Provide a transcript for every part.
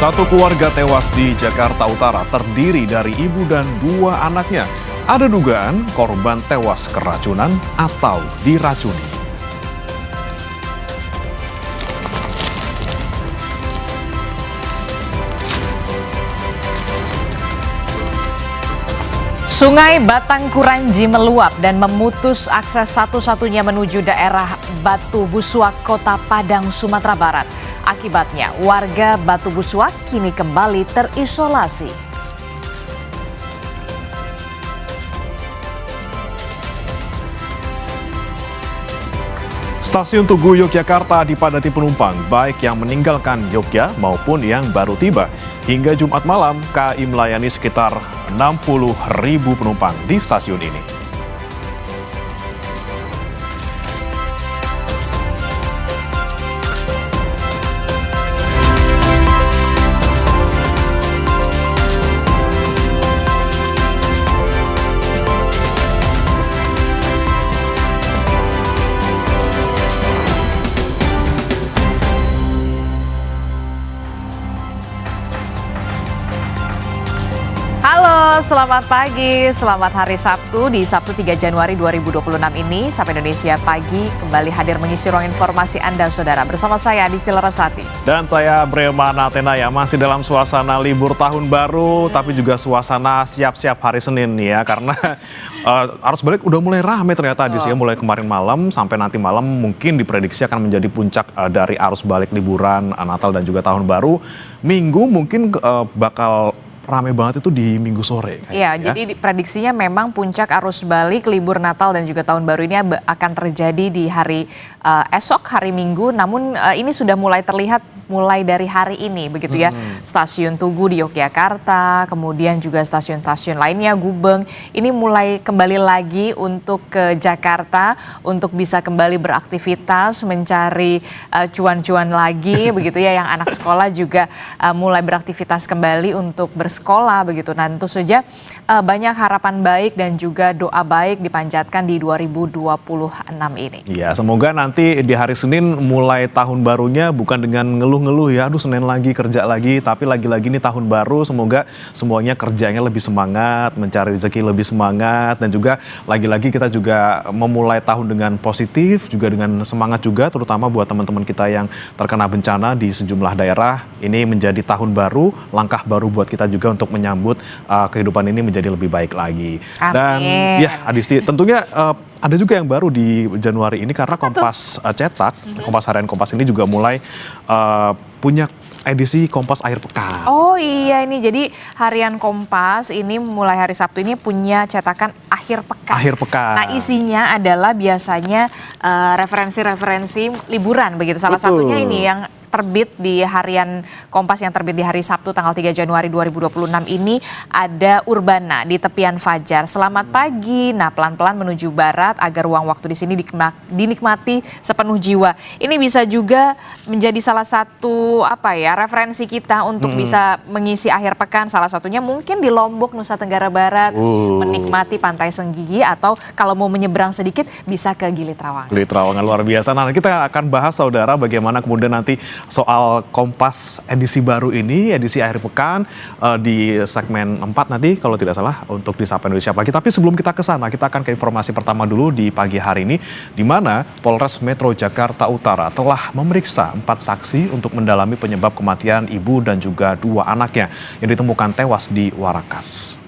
Satu keluarga tewas di Jakarta Utara terdiri dari ibu dan dua anaknya. Ada dugaan korban tewas keracunan atau diracuni. Sungai Batangkuranji meluap dan memutus akses satu-satunya menuju daerah Batu Busuak, Kota Padang, Sumatera Barat. Akibatnya, warga Batu Busuak kini kembali terisolasi. Stasiun Tugu Yogyakarta dipadati penumpang, baik yang meninggalkan Yogya maupun yang baru tiba. Hingga Jumat malam, KAI melayani sekitar 60.000 penumpang di stasiun ini. Halo, selamat pagi, selamat hari Sabtu. Di Sabtu 3 Januari 2026 ini, Sapa Indonesia Pagi kembali hadir mengisi ruang informasi Anda, Saudara. Bersama saya, Adisti Larasati. Dan saya, Bremana Tenaya, masih dalam suasana libur tahun baru, tapi juga suasana siap-siap hari Senin ya. Karena arus balik udah mulai ramai ternyata Adisti ya. Mulai kemarin malam sampai nanti malam mungkin diprediksi akan menjadi puncak dari arus balik liburan Natal dan juga Tahun Baru. Minggu mungkin bakal ramai banget itu di Minggu sore. Iya, jadi prediksinya memang puncak arus balik libur Natal dan juga Tahun Baru ini akan terjadi di hari esok, hari Minggu. Namun ini sudah mulai terlihat mulai dari hari ini begitu ya. Stasiun Tugu di Yogyakarta, kemudian juga stasiun-stasiun lainnya, Gubeng, ini mulai kembali lagi untuk ke Jakarta untuk bisa kembali beraktivitas, mencari cuan-cuan lagi begitu ya. Yang anak sekolah juga mulai beraktivitas kembali untuk bersekolah begitu. Nah, tentu saja banyak harapan baik dan juga doa baik dipanjatkan di 2026 ini. Iya, semoga nanti di hari Senin mulai tahun barunya bukan dengan ngeluh-ngeluh ya, aduh Senin lagi, kerja lagi, tapi lagi-lagi ini tahun baru, semoga semuanya kerjanya lebih semangat, mencari rezeki lebih semangat, dan juga lagi-lagi kita juga memulai tahun dengan positif, juga dengan semangat juga, terutama buat teman-teman kita yang terkena bencana di sejumlah daerah. Ini menjadi tahun baru, langkah baru buat kita juga untuk menyambut kehidupan ini menjadi lebih baik lagi. Amin. Dan ya Adisti, tentunya ada juga yang baru di Januari ini karena Kompas cetak, Kompas Harian Kompas ini juga mulai punya edisi Kompas Akhir Pekan. Oh iya, ini jadi Harian Kompas ini mulai hari Sabtu ini punya cetakan Akhir Pekan. Akhir Pekan. Nah, isinya adalah biasanya referensi-referensi liburan begitu. Salah satunya ini yang terbit di Harian Kompas yang terbit di hari Sabtu tanggal 3 Januari 2026 ini ada Urbana di tepian Fajar. Selamat pagi. Nah, pelan-pelan menuju barat agar ruang waktu di sini dinikmati sepenuh jiwa. Ini bisa juga menjadi salah satu referensi kita untuk bisa mengisi akhir pekan. Salah satunya mungkin di Lombok, Nusa Tenggara Barat, menikmati Pantai Senggigi, atau kalau mau menyeberang sedikit bisa ke Gili Trawangan. Gili Trawangan luar biasa. Nah, kita akan bahas saudara bagaimana kemudian nanti soal Kompas edisi baru ini, edisi akhir pekan di segmen 4 nanti kalau tidak salah untuk di Sapa Indonesia Pagi. Tapi sebelum kita ke sana, kita akan ke informasi pertama dulu di pagi hari ini, di mana Polres Metro Jakarta Utara telah memeriksa 4 saksi untuk mendalami penyebab kematian ibu dan juga 2 anaknya yang ditemukan tewas di Warakas.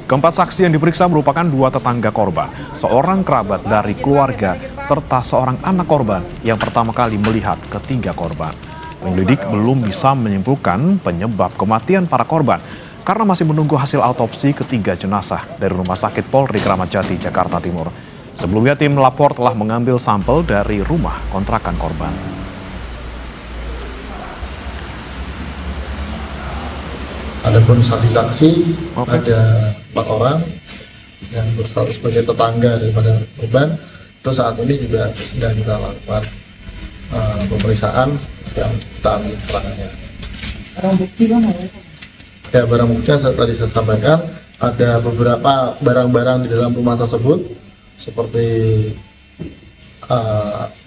Keempat saksi yang diperiksa merupakan 2 tetangga korban, seorang kerabat dari keluarga, serta seorang anak korban yang pertama kali melihat ketiga korban. Penyelidik belum bisa menyimpulkan penyebab kematian para korban karena masih menunggu hasil autopsi ketiga jenazah dari Rumah Sakit Polri Kramat Jati, Jakarta Timur. Sebelumnya tim lapor telah mengambil sampel dari rumah kontrakan korban. Adapun saksi-saksi ada 4 orang yang berstatus sebagai tetangga daripada korban. Itu saat ini juga sedang kita lakukan pemeriksaan yang kita ambil keterangannya. Barang bukti mana ya? Ya, barang bukti yang tadi saya sampaikan, ada beberapa barang-barang di dalam rumah tersebut seperti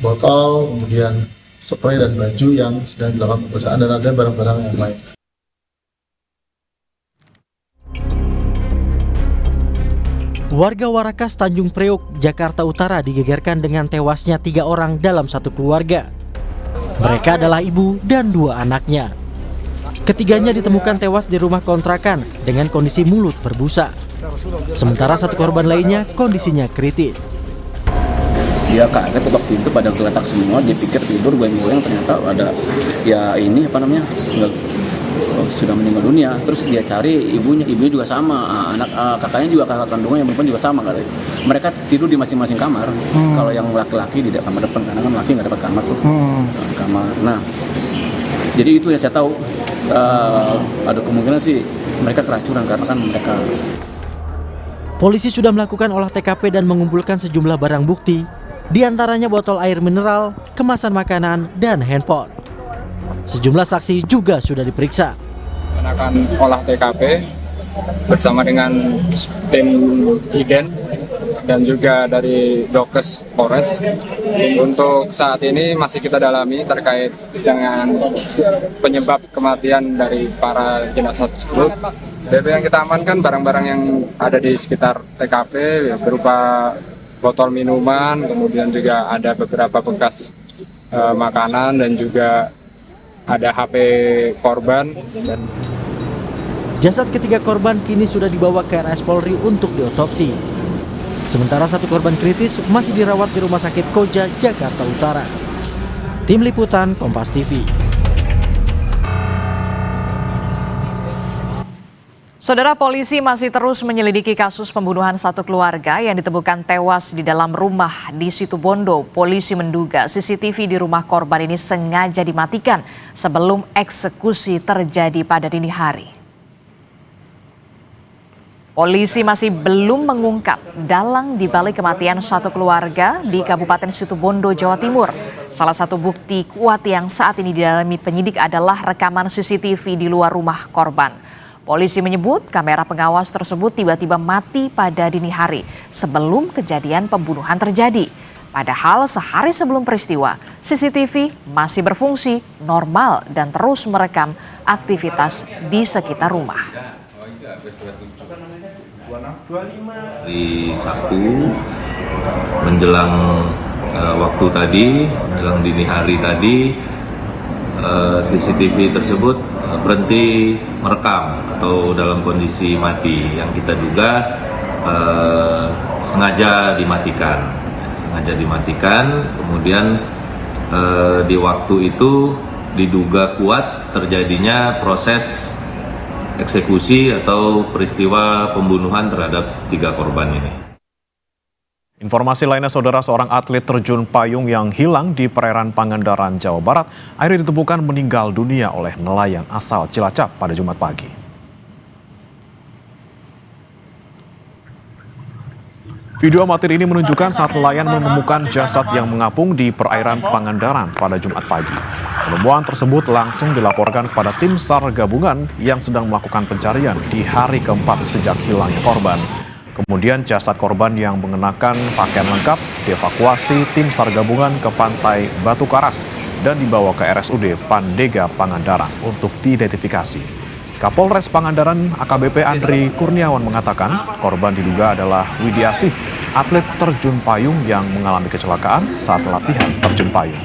botol, kemudian spray dan baju yang sedang dilakukan pemeriksaan, dan ada barang-barang yang lain. Warga Warakas Tanjung Priok, Jakarta Utara digegerkan dengan tewasnya 3 orang dalam satu keluarga. Mereka adalah ibu dan 2 anaknya. Ketiganya ditemukan tewas di rumah kontrakan dengan kondisi mulut berbusa. Sementara satu korban lainnya kondisinya kritis. Dia kaget ketok pintu pada geletak semua, dia pikir tidur goyang-goyang, ternyata ada sudah meninggal dunia. Terus dia cari ibunya juga sama, kakaknya juga, kakak kandungnya yang perempuan juga sama kali. Mereka tidur di masing-masing kamar. Kalau yang laki-laki di kamar depan, karena kan laki nggak dapat kamar tuh. Kamar. Nah, jadi itu yang saya tahu. Ada kemungkinan sih mereka keracunan karena kan mereka. Polisi sudah melakukan olah TKP dan mengumpulkan sejumlah barang bukti, di antaranya botol air mineral, kemasan makanan, dan handphone. Sejumlah saksi juga sudah diperiksa. Melaksanakan olah TKP bersama dengan tim IDEN dan juga dari Dokes Polres. Untuk saat ini masih kita dalami terkait dengan penyebab kematian dari para jenazah tersebut. Yang kita amankan barang-barang yang ada di sekitar TKP berupa botol minuman, kemudian juga ada beberapa bekas makanan dan juga ada HP korban. Jasad ketiga korban kini sudah dibawa ke RS Polri untuk diotopsi. Sementara satu korban kritis masih dirawat di Rumah Sakit Koja, Jakarta Utara. Tim Liputan Kompas TV. Saudara, polisi masih terus menyelidiki kasus pembunuhan satu keluarga yang ditemukan tewas di dalam rumah di Situbondo. Polisi menduga CCTV di rumah korban ini sengaja dimatikan sebelum eksekusi terjadi pada dini hari. Polisi masih belum mengungkap dalang dibalik kematian satu keluarga di Kabupaten Situbondo, Jawa Timur. Salah satu bukti kuat yang saat ini didalami penyidik adalah rekaman CCTV di luar rumah korban. Polisi menyebut kamera pengawas tersebut tiba-tiba mati pada dini hari sebelum kejadian pembunuhan terjadi. Padahal sehari sebelum peristiwa, CCTV masih berfungsi normal dan terus merekam aktivitas di sekitar rumah. Hari Sabtu menjelang waktu tadi, menjelang dini hari tadi, CCTV tersebut berhenti merekam atau dalam kondisi mati yang kita duga sengaja dimatikan. Kemudian di waktu itu diduga kuat terjadinya proses eksekusi atau peristiwa pembunuhan terhadap 3 korban ini. Informasi lainnya, saudara, seorang atlet terjun payung yang hilang di perairan Pangandaran, Jawa Barat akhirnya ditemukan meninggal dunia oleh nelayan asal Cilacap pada Jumat pagi. Video amatir ini menunjukkan saat nelayan menemukan jasad yang mengapung di perairan Pangandaran pada Jumat pagi. Penemuan tersebut langsung dilaporkan kepada tim SAR gabungan yang sedang melakukan pencarian di hari keempat sejak hilangnya korban. Kemudian jasad korban yang mengenakan pakaian lengkap dievakuasi tim SAR gabungan ke pantai Batu Karas dan dibawa ke RSUD Pandega Pangandaran untuk diidentifikasi. Kapolres Pangandaran AKBP Andri Kurniawan mengatakan korban diduga adalah Widiasih, atlet terjun payung yang mengalami kecelakaan saat latihan terjun payung.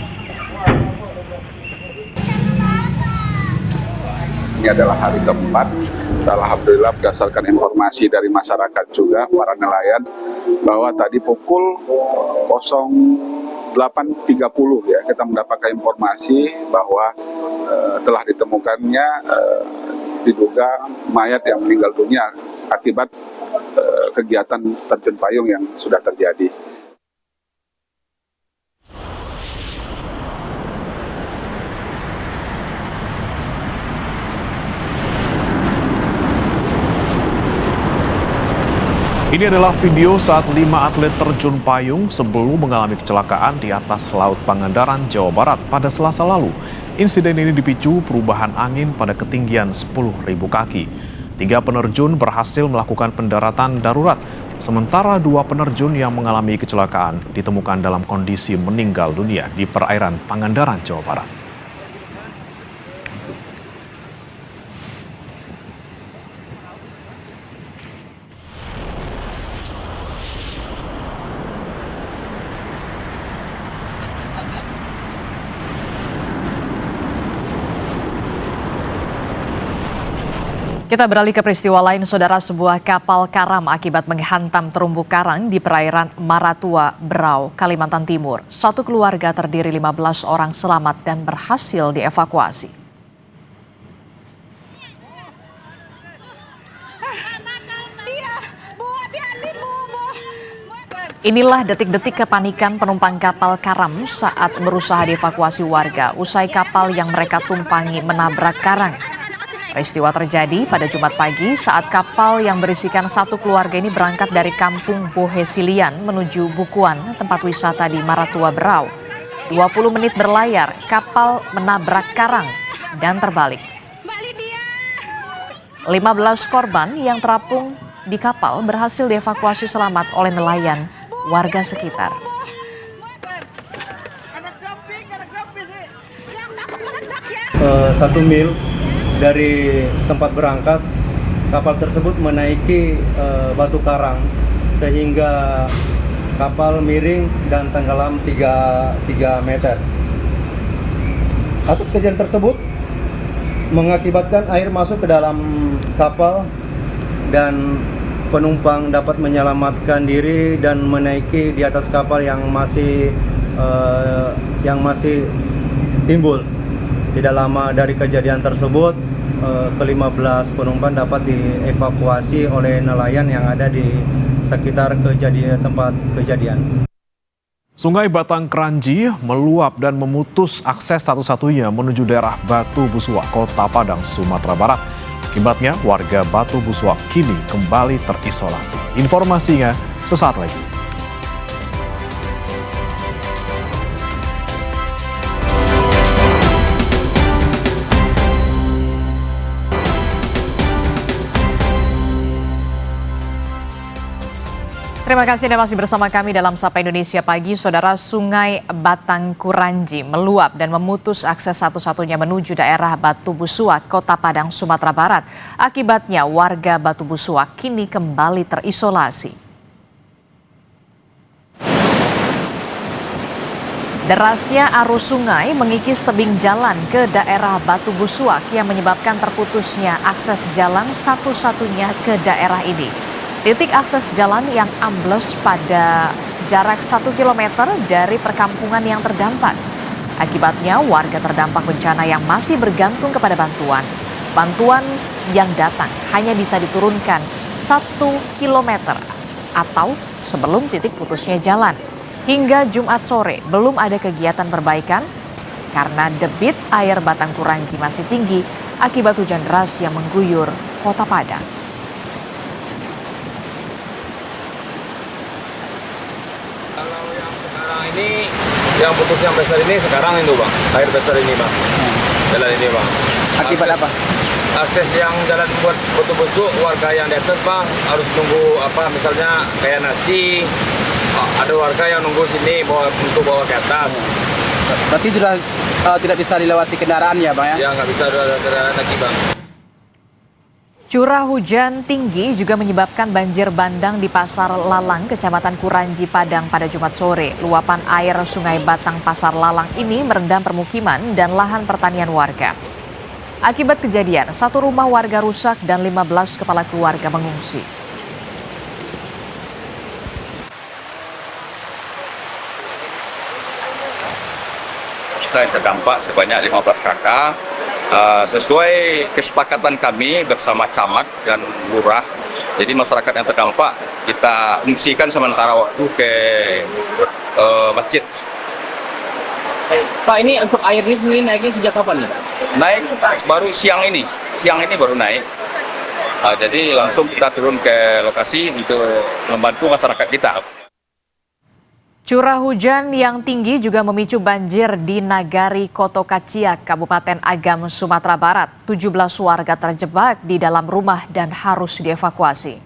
Ini adalah hari keempat. Alhamdulillah berdasarkan informasi dari masyarakat juga, para nelayan, bahwa tadi pukul 08.30 ya kita mendapatkan informasi bahwa telah ditemukannya diduga mayat yang meninggal dunia akibat kegiatan terjun payung yang sudah terjadi. Ini adalah video saat 5 atlet terjun payung sebelum mengalami kecelakaan di atas Laut Pangandaran, Jawa Barat pada Selasa lalu. Insiden ini dipicu perubahan angin pada ketinggian 10.000 kaki. 3 penerjun berhasil melakukan pendaratan darurat Sementara 2 penerjun yang mengalami kecelakaan ditemukan dalam kondisi meninggal dunia di perairan Pangandaran, Jawa Barat. Kita beralih ke peristiwa lain, saudara. Sebuah kapal karam akibat menghantam terumbu karang di perairan Maratua, Berau, Kalimantan Timur. Satu keluarga terdiri 15 orang selamat dan berhasil dievakuasi. Inilah detik-detik kepanikan penumpang kapal karam saat berusaha dievakuasi warga usai kapal yang mereka tumpangi menabrak karang. Peristiwa terjadi pada Jumat pagi saat kapal yang berisikan satu keluarga ini berangkat dari kampung Bohesilian menuju Bukuan, tempat wisata di Maratua, Berau. 20 menit berlayar, kapal menabrak karang dan terbalik. 15 korban yang terapung di kapal berhasil dievakuasi selamat oleh nelayan warga sekitar. 1 mil dari tempat berangkat, kapal tersebut menaiki batu karang sehingga kapal miring dan tenggelam 3 meter. Atas kejadian tersebut mengakibatkan air masuk ke dalam kapal dan penumpang dapat menyelamatkan diri dan menaiki di atas kapal yang masih timbul. Tidak lama dari kejadian tersebut, ke-15 penumpang dapat dievakuasi oleh nelayan yang ada di sekitar tempat kejadian. Sungai Batang Kranji meluap dan memutus akses satu-satunya menuju daerah Batu Busuak, Kota Padang, Sumatera Barat. Akibatnya warga Batu Busuak kini kembali terisolasi. Informasinya sesaat lagi. Terima kasih Anda masih bersama kami dalam Sapa Indonesia Pagi. Saudara, Sungai Batang Kranji meluap dan memutus akses satu-satunya menuju daerah Batu Busuak, Kota Padang, Sumatera Barat. Akibatnya warga Batu Busuak kini kembali terisolasi. Derasnya arus sungai mengikis tebing jalan ke daerah Batu Busuak yang menyebabkan terputusnya akses jalan satu-satunya ke daerah ini. Titik akses jalan yang ambles pada jarak 1 km dari perkampungan yang terdampak. Akibatnya warga terdampak bencana yang masih bergantung kepada bantuan. Bantuan yang datang hanya bisa diturunkan 1 km atau sebelum titik putusnya jalan. Hingga Jumat sore belum ada kegiatan perbaikan karena debit air Batang Kranji masih tinggi akibat hujan deras yang mengguyur Kota Padang. Ini yang putus yang besar ini sekarang itu bang, air besar ini bang, jalan ini bang. Akibat apa? Akses yang jalan buat Batu Busuk, warga yang di atas bang harus tunggu apa, misalnya kayak nasi, ada warga yang nunggu sini untuk bawa ke atas. Berarti sudah tidak bisa dilewati kendaraan ya bang ya? Ya nggak bisa ada kendaraan lagi bang. Curah hujan tinggi juga menyebabkan banjir bandang di Pasar Lalang, Kecamatan Kranji, Padang pada Jumat sore. Luapan air Sungai Batang Pasar Lalang ini merendam permukiman dan lahan pertanian warga. Akibat kejadian, 1 rumah warga rusak dan 15 kepala keluarga mengungsi. Kita yang terdampak sebanyak 15 kakak. Sesuai kesepakatan kami bersama camat dan lurah, jadi masyarakat yang terdampak kita fungsikan sementara waktu ke masjid. Pak, ini untuk air ini sendiri naiknya sejak kapan nih? Naik baru siang ini baru naik. Jadi langsung kita turun ke lokasi untuk membantu masyarakat kita. Curah hujan yang tinggi juga memicu banjir di Nagari Kotokaciak, Kabupaten Agam, Sumatera Barat. 17 warga terjebak di dalam rumah dan harus dievakuasi.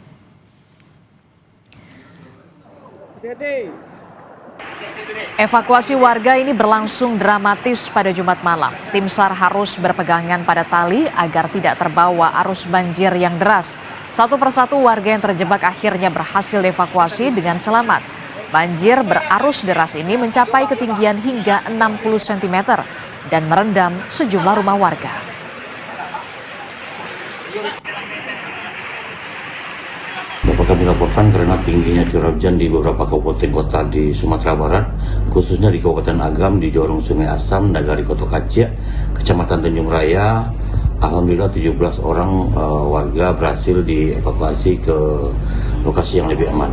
Evakuasi warga ini berlangsung dramatis pada Jumat malam. Tim SAR harus berpegangan pada tali agar tidak terbawa arus banjir yang deras. Satu persatu warga yang terjebak akhirnya berhasil dievakuasi dengan selamat. Banjir berarus deras ini mencapai ketinggian hingga 60 cm dan merendam sejumlah rumah warga. Dapat kami laporkan karena tingginya curah hujan di beberapa kabupaten kota di Sumatera Barat, khususnya di Kabupaten Agam, di Jorong Sungai Asam, Nagari Koto Kacik, Kecamatan Tanjung Raya. Alhamdulillah 17 orang warga berhasil dievakuasi ke lokasi yang lebih aman.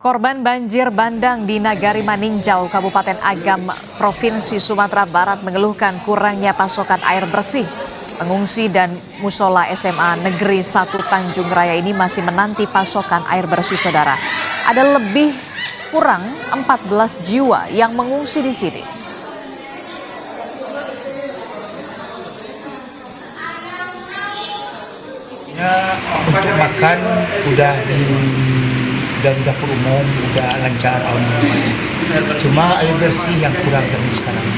Korban banjir bandang di Nagari Maninjau, Kabupaten Agam, Provinsi Sumatera Barat mengeluhkan kurangnya pasokan air bersih. Pengungsi dan musola SMA Negeri 1 Tanjung Raya ini masih menanti pasokan air bersih, saudara. Ada lebih kurang 14 jiwa yang mengungsi di sini. Ya, untuk makan udah di dalam dapur umum udah lancar, cuma air bersih yang kurang kami sekarang.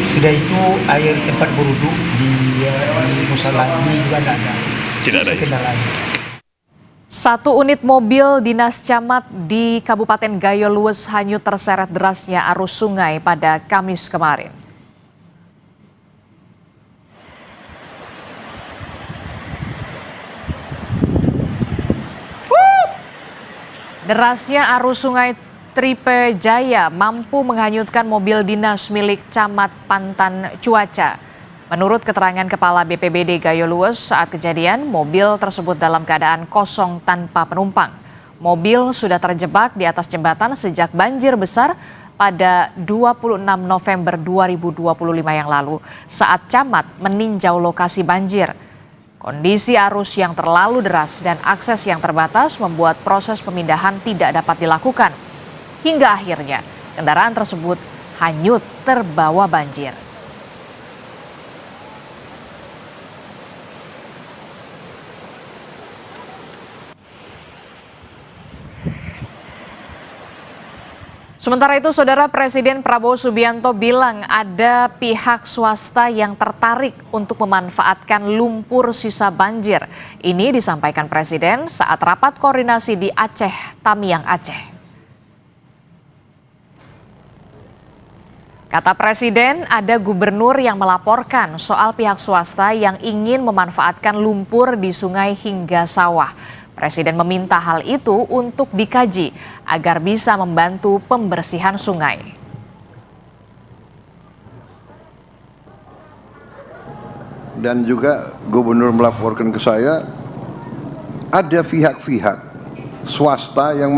Sudah itu air tempat berwudhu di musola ini juga tidak ada kendala. Satu unit mobil dinas camat di Kabupaten Gayo Luwes hanyut terseret derasnya arus sungai pada Kamis kemarin. Derasnya arus sungai Tripe Jaya mampu menghanyutkan mobil dinas milik Camat Pantan Cuaca. Menurut keterangan Kepala BPBD Gayo Luwes, saat kejadian mobil tersebut dalam keadaan kosong tanpa penumpang. Mobil sudah terjebak di atas jembatan sejak banjir besar pada 26 November 2025 yang lalu saat Camat meninjau lokasi banjir. Kondisi arus yang terlalu deras dan akses yang terbatas membuat proses pemindahan tidak dapat dilakukan. Hingga akhirnya kendaraan tersebut hanyut terbawa banjir. Sementara itu, Saudara, Presiden Prabowo Subianto bilang ada pihak swasta yang tertarik untuk memanfaatkan lumpur sisa banjir. Ini disampaikan Presiden saat rapat koordinasi di Aceh, Tamiang, Aceh. Kata Presiden, ada gubernur yang melaporkan soal pihak swasta yang ingin memanfaatkan lumpur di sungai hingga sawah. Presiden meminta hal itu untuk dikaji agar bisa membantu pembersihan sungai. Dan juga gubernur melaporkan ke saya, ada pihak-pihak swasta yang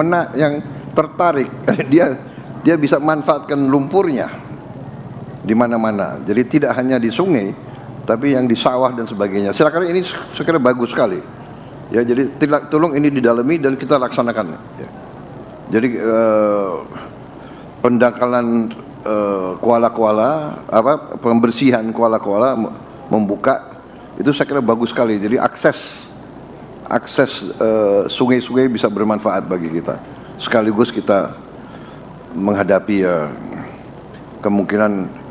tertarik, dia bisa manfaatkan lumpurnya di mana-mana. Jadi tidak hanya di sungai, tapi yang di sawah dan sebagainya. Silakan, ini sekiranya bagus sekali. Ya, jadi tolong ini didalami dan kita laksanakan. Ya. Jadi pendangkalan kuala-kuala, pembersihan kuala-kuala, membuka itu saya kira bagus sekali. Jadi akses sungai-sungai bisa bermanfaat bagi kita. Sekaligus kita menghadapi kemungkinan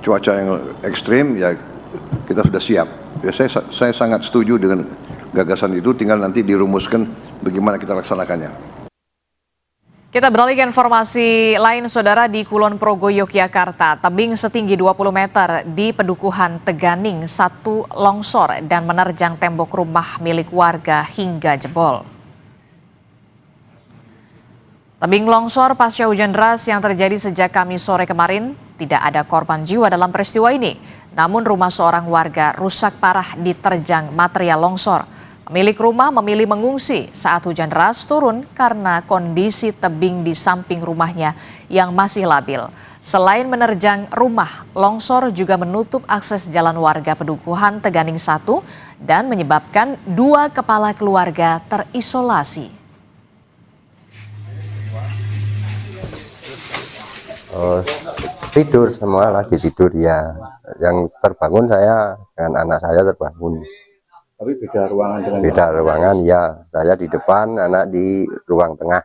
cuaca yang ekstrim, ya kita sudah siap. Ya, saya sangat setuju dengan gagasan itu, tinggal nanti dirumuskan bagaimana kita laksanakannya. Kita beralih ke informasi lain, Saudara. Di Kulon Progo, Yogyakarta, tebing setinggi 20 meter di Pedukuhan Teganing satu longsor dan menerjang tembok rumah milik warga hingga jebol. Tebing longsor pasca hujan deras yang terjadi sejak Kamis sore kemarin. Tidak ada korban jiwa dalam peristiwa ini, namun rumah seorang warga rusak parah diterjang material longsor. Pemilik rumah memilih mengungsi saat hujan deras turun karena kondisi tebing di samping rumahnya yang masih labil. Selain menerjang rumah, longsor juga menutup akses jalan warga Pedukuhan Teganing 1 dan menyebabkan 2 kepala keluarga terisolasi. Tidur, semua lagi tidur ya. Yang terbangun saya dengan anak saya terbangun. Tapi beda ruangan dengan beda ruangan ya, saya di depan, anak di ruang tengah.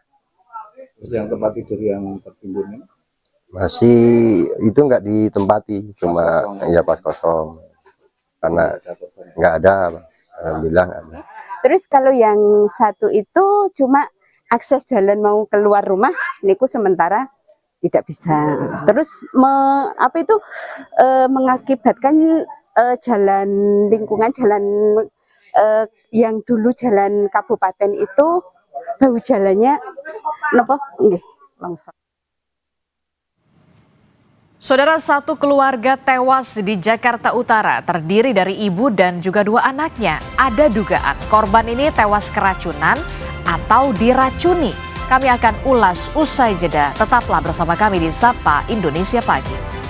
Terus yang tempat tidur yang tertimbun ini? Masih itu nggak ditempati, cuma ya pas kosong karena nggak ada, alhamdulillah nggak ada. Terus kalau yang satu itu cuma akses jalan mau keluar rumah, niku sementara tidak bisa. Terus mengakibatkan jalan lingkungan jalan yang dulu jalan kabupaten itu bau jalannya longsor. Saudara, satu keluarga tewas di Jakarta Utara terdiri dari ibu dan juga 2 anaknya. Ada dugaan korban ini tewas keracunan atau diracuni. Kami akan ulas usai jeda. Tetaplah bersama kami di Sapa Indonesia Pagi.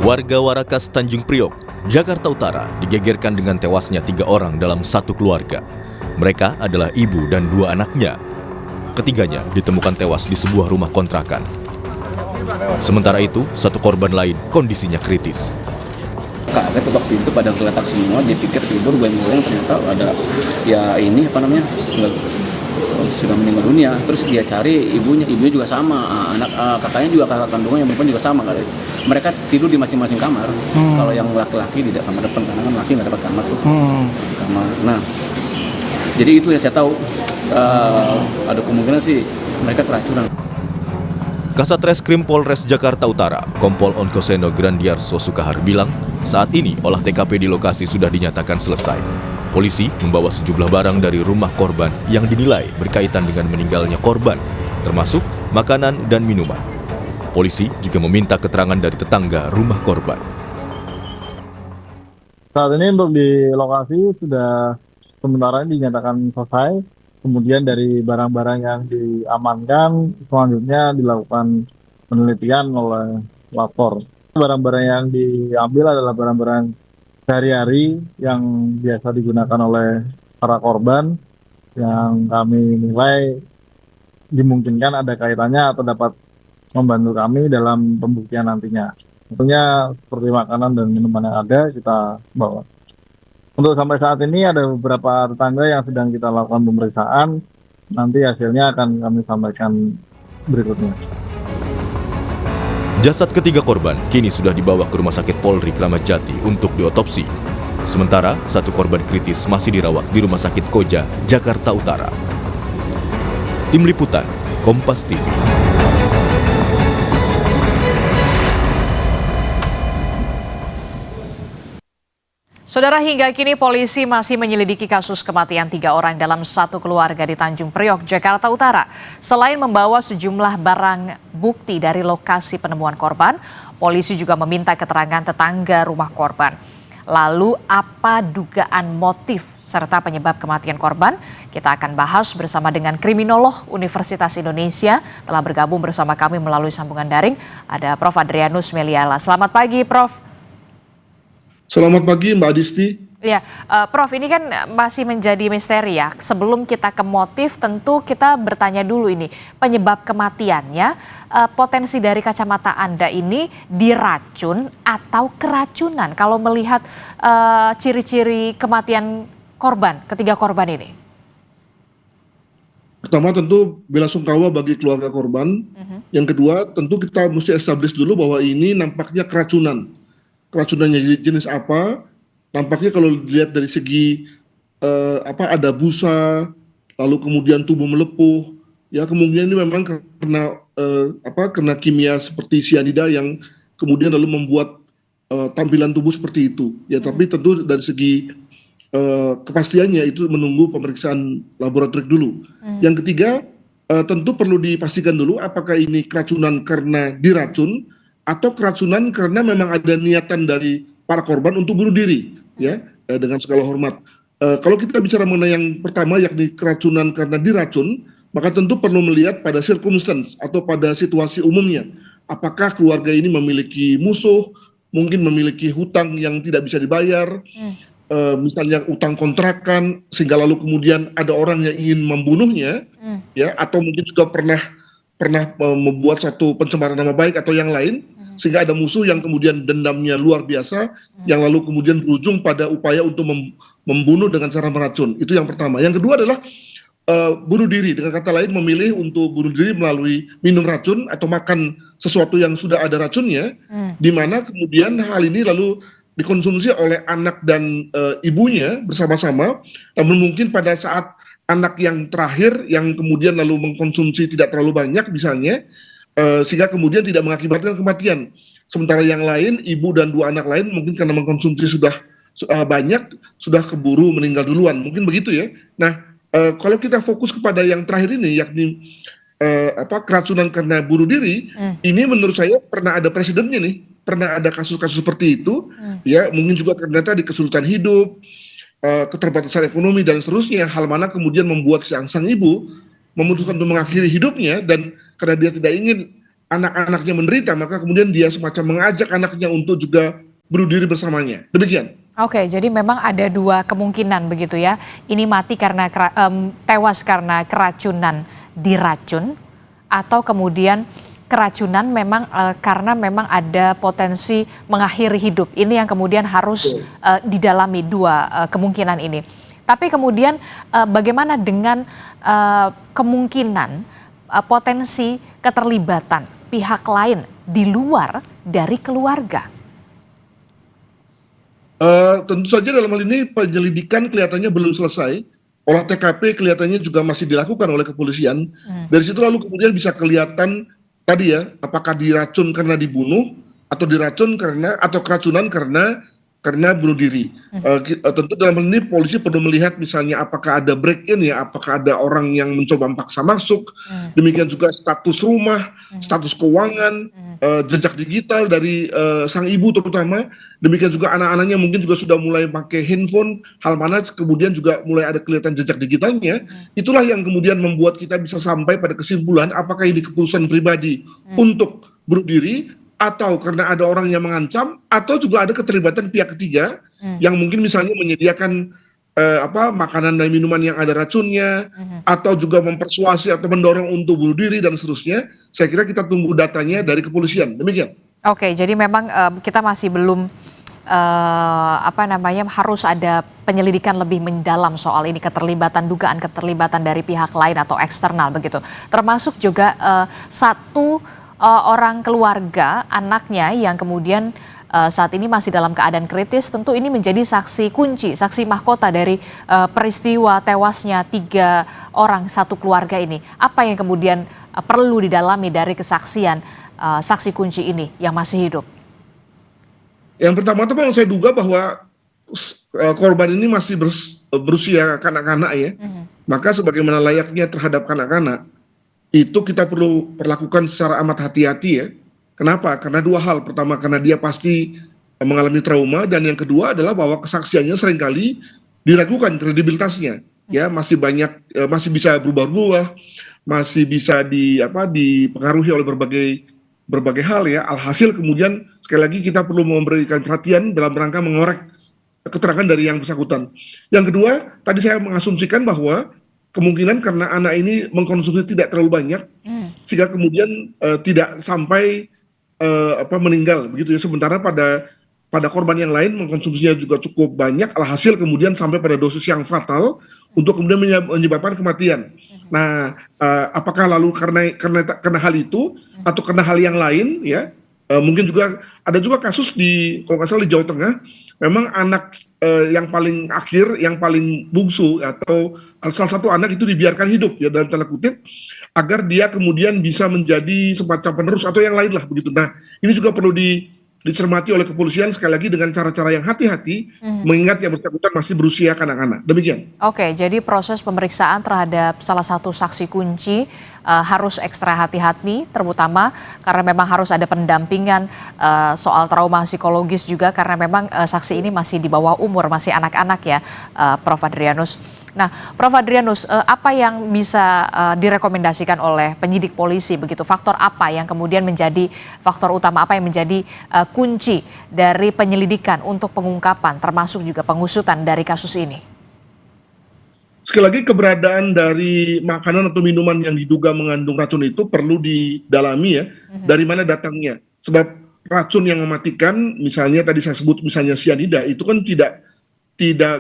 Warga Warakas Tanjung Priok, Jakarta Utara digegerkan dengan tewasnya 3 orang dalam satu keluarga. Mereka adalah ibu dan 2 anaknya. Ketiganya ditemukan tewas di sebuah rumah kontrakan. Sementara itu, satu korban lain kondisinya kritis. Kaget ketok pintu pada geletak semua, dia pikir tidur goyang-goyang, ternyata ada sudah meninggal dunia. Terus dia cari ibunya juga sama, kakaknya juga, kakak kandungnya yang perempuan juga sama kali. Mereka tidur di masing-masing kamar. Kalau yang laki-laki di kamar depan, karena kan laki nggak dapat kamar tuh. Kamar. Nah, jadi itu yang saya tahu. Ada kemungkinan sih mereka keracunan. Kasat Reskrim Polres Jakarta Utara, Kompol Onkoseno Grandiarso Sukahar bilang, saat ini olah TKP di lokasi sudah dinyatakan selesai. Polisi membawa sejumlah barang dari rumah korban yang dinilai berkaitan dengan meninggalnya korban, termasuk makanan dan minuman. Polisi juga meminta keterangan dari tetangga rumah korban. Saat ini untuk di lokasi sudah sementara dinyatakan selesai. Kemudian dari barang-barang yang diamankan, selanjutnya dilakukan penelitian oleh lapor. Barang-barang yang diambil adalah barang-barang sehari-hari yang biasa digunakan oleh para korban, yang kami nilai dimungkinkan ada kaitannya atau dapat membantu kami dalam pembuktian nantinya. Tentunya seperti makanan dan minuman yang ada kita bawa. Untuk sampai saat ini ada beberapa tetangga yang sedang kita lakukan pemeriksaan. Nanti hasilnya akan kami sampaikan berikutnya. Jasad ketiga korban kini sudah dibawa ke Rumah Sakit Polri Kramat Jati untuk diotopsi. Sementara satu korban kritis masih dirawat di Rumah Sakit Koja, Jakarta Utara. Tim Liputan, Kompas TV. Saudara, hingga kini polisi masih menyelidiki kasus kematian 3 orang dalam satu keluarga di Tanjung Priok, Jakarta Utara. Selain membawa sejumlah barang bukti dari lokasi penemuan korban, polisi juga meminta keterangan tetangga rumah korban. Lalu apa dugaan motif serta penyebab kematian korban? Kita akan bahas bersama dengan kriminolog Universitas Indonesia. Telah bergabung bersama kami melalui sambungan daring. Ada Prof. Adrianus Meliala. Selamat pagi, Prof. Selamat pagi Mbak Adisti. Ya, Prof, ini kan masih menjadi misteri ya. Sebelum kita ke motif, tentu kita bertanya dulu ini penyebab kematiannya. Potensi dari kacamata Anda ini diracun atau keracunan? Kalau melihat ciri-ciri kematian korban, ketiga korban ini. Pertama tentu belasungkawa bagi keluarga korban. Yang kedua tentu kita mesti establish dulu bahwa ini nampaknya keracunan. Keracunannya jenis apa? Nampaknya kalau dilihat dari segi ada busa, lalu kemudian tubuh melepuh, ya kemungkinan ini memang kena kimia seperti sianida yang kemudian lalu membuat tampilan tubuh seperti itu. Ya, tapi tentu dari segi kepastiannya itu menunggu pemeriksaan laboratorik dulu. Yang ketiga, tentu perlu dipastikan dulu apakah ini keracunan karena diracun atau keracunan karena memang ada niatan dari para korban untuk bunuh diri, ya, dengan segala hormat. Kalau kita bicara mengenai yang pertama, yakni keracunan karena diracun, maka tentu perlu melihat pada circumstance atau pada situasi umumnya. Apakah keluarga ini memiliki musuh, mungkin memiliki hutang yang tidak bisa dibayar, misalnya utang kontrakan sehingga lalu kemudian ada orang yang ingin membunuhnya, ya, atau mungkin juga pernah membuat satu pencemaran nama baik atau yang lain, sehingga ada musuh yang kemudian dendamnya luar biasa, yang lalu kemudian berujung pada upaya untuk membunuh dengan cara meracun. Itu yang pertama. Yang kedua adalah bunuh diri, dengan kata lain memilih untuk bunuh diri melalui minum racun atau makan sesuatu yang sudah ada racunnya, di mana kemudian hal ini lalu dikonsumsi oleh anak dan ibunya bersama-sama, namun mungkin pada saat anak yang terakhir yang kemudian lalu mengkonsumsi tidak terlalu banyak misalnya, sehingga kemudian tidak mengakibatkan kematian. Sementara yang lain, ibu dan 2 anak lain mungkin karena mengkonsumsi sudah banyak, sudah keburu meninggal duluan, mungkin begitu ya. Nah, kalau kita fokus kepada yang terakhir ini, yakni keracunan karena bunuh diri, ini menurut saya pernah ada presidennya nih, pernah ada kasus-kasus seperti itu, ya, mungkin juga ternyata di kesulitan hidup, keterbatasan ekonomi dan seterusnya, hal mana kemudian membuat sang ibu memutuskan untuk mengakhiri hidupnya, dan karena dia tidak ingin anak-anaknya menderita, maka kemudian dia semacam mengajak anaknya untuk juga bunuh diri bersamanya. Demikian. Oke, jadi memang ada 2 kemungkinan begitu ya. Ini mati karena tewas karena keracunan diracun, atau kemudian keracunan memang karena memang ada potensi mengakhiri hidup. Ini yang kemudian harus didalami 2 kemungkinan ini. Tapi kemudian bagaimana dengan kemungkinan potensi keterlibatan pihak lain di luar dari keluarga? Tentu saja dalam hal ini penyelidikan kelihatannya belum selesai. Olah TKP kelihatannya juga masih dilakukan oleh kepolisian. Dari situ lalu kemudian bisa kelihatan tadi ya, apakah diracun karena dibunuh, atau diracun karena, atau keracunan karena bunuh diri. Tentu dalam hal ini polisi perlu melihat misalnya apakah ada break in ya, apakah ada orang yang mencoba memaksa masuk, demikian juga status rumah, status keuangan, jejak digital dari sang ibu terutama, demikian juga anak-anaknya mungkin juga sudah mulai pakai handphone, hal mana kemudian juga mulai ada kelihatan jejak digitalnya. Itulah yang kemudian membuat kita bisa sampai pada kesimpulan apakah ini keputusan pribadi untuk bunuh diri, atau karena ada orang yang mengancam, atau juga ada keterlibatan pihak ketiga yang mungkin misalnya menyediakan makanan dan minuman yang ada racunnya, atau juga mempersuasi atau mendorong untuk bunuh diri dan seterusnya. Saya kira kita tunggu datanya dari kepolisian. Demikian. Oke, jadi memang kita masih belum harus ada penyelidikan lebih mendalam soal ini, dugaan keterlibatan dari pihak lain atau eksternal begitu. Termasuk juga satu orang keluarga anaknya yang kemudian saat ini masih dalam keadaan kritis. Tentu ini menjadi saksi kunci, saksi mahkota dari peristiwa tewasnya 3 orang satu keluarga ini. Apa yang kemudian perlu didalami dari kesaksian saksi kunci ini yang masih hidup? Yang pertama-tama saya duga bahwa korban ini masih berusia kanak-kanak ya. Maka sebagaimana layaknya terhadap kanak-kanak, itu kita perlu perlakukan secara amat hati-hati ya. Kenapa? Karena 2 hal. Pertama, karena dia pasti mengalami trauma, dan yang kedua adalah bahwa kesaksiannya seringkali diragukan kredibilitasnya. Ya, masih banyak, masih bisa berubah-ubah, masih bisa dipengaruhi oleh berbagai hal ya. Alhasil kemudian sekali lagi kita perlu memberikan perhatian dalam rangka mengorek keterangan dari yang bersangkutan. Yang kedua, tadi saya mengasumsikan bahwa kemungkinan karena anak ini mengkonsumsi tidak terlalu banyak, sehingga kemudian tidak sampai meninggal begitu ya. Sementara pada korban yang lain mengkonsumsinya juga cukup banyak, alhasil kemudian sampai pada dosis yang fatal untuk kemudian menyebabkan kematian. Nah, apakah lalu karena hal itu atau karena hal yang lain ya? Mungkin juga ada juga kasus kalau nggak salah di Jawa Tengah, memang anak yang paling akhir, yang paling bungsu atau salah satu anak itu dibiarkan hidup ya dalam tanda kutip, agar dia kemudian bisa menjadi semacam penerus atau yang lain lah begitu. Nah, ini juga perlu dicermati oleh kepolisian sekali lagi dengan cara-cara yang hati-hati, mengingat yang bersangkutan masih berusia kanak-kanak. Demikian. Oke, jadi proses pemeriksaan terhadap salah satu saksi kunci harus ekstra hati-hati, terutama karena memang harus ada pendampingan soal trauma psikologis juga, karena memang saksi ini masih di bawah umur, masih anak-anak ya, Prof. Adrianus. Nah, Prof. Adrianus, apa yang bisa direkomendasikan oleh penyidik polisi begitu? Faktor apa yang kemudian menjadi faktor utama, apa yang menjadi kunci dari penyelidikan untuk pengungkapan, termasuk juga pengusutan dari kasus ini? Sekali lagi, keberadaan dari makanan atau minuman yang diduga mengandung racun itu perlu didalami ya, dari mana datangnya. Sebab racun yang mematikan, misalnya tadi saya sebut misalnya cyanida, itu kan tidak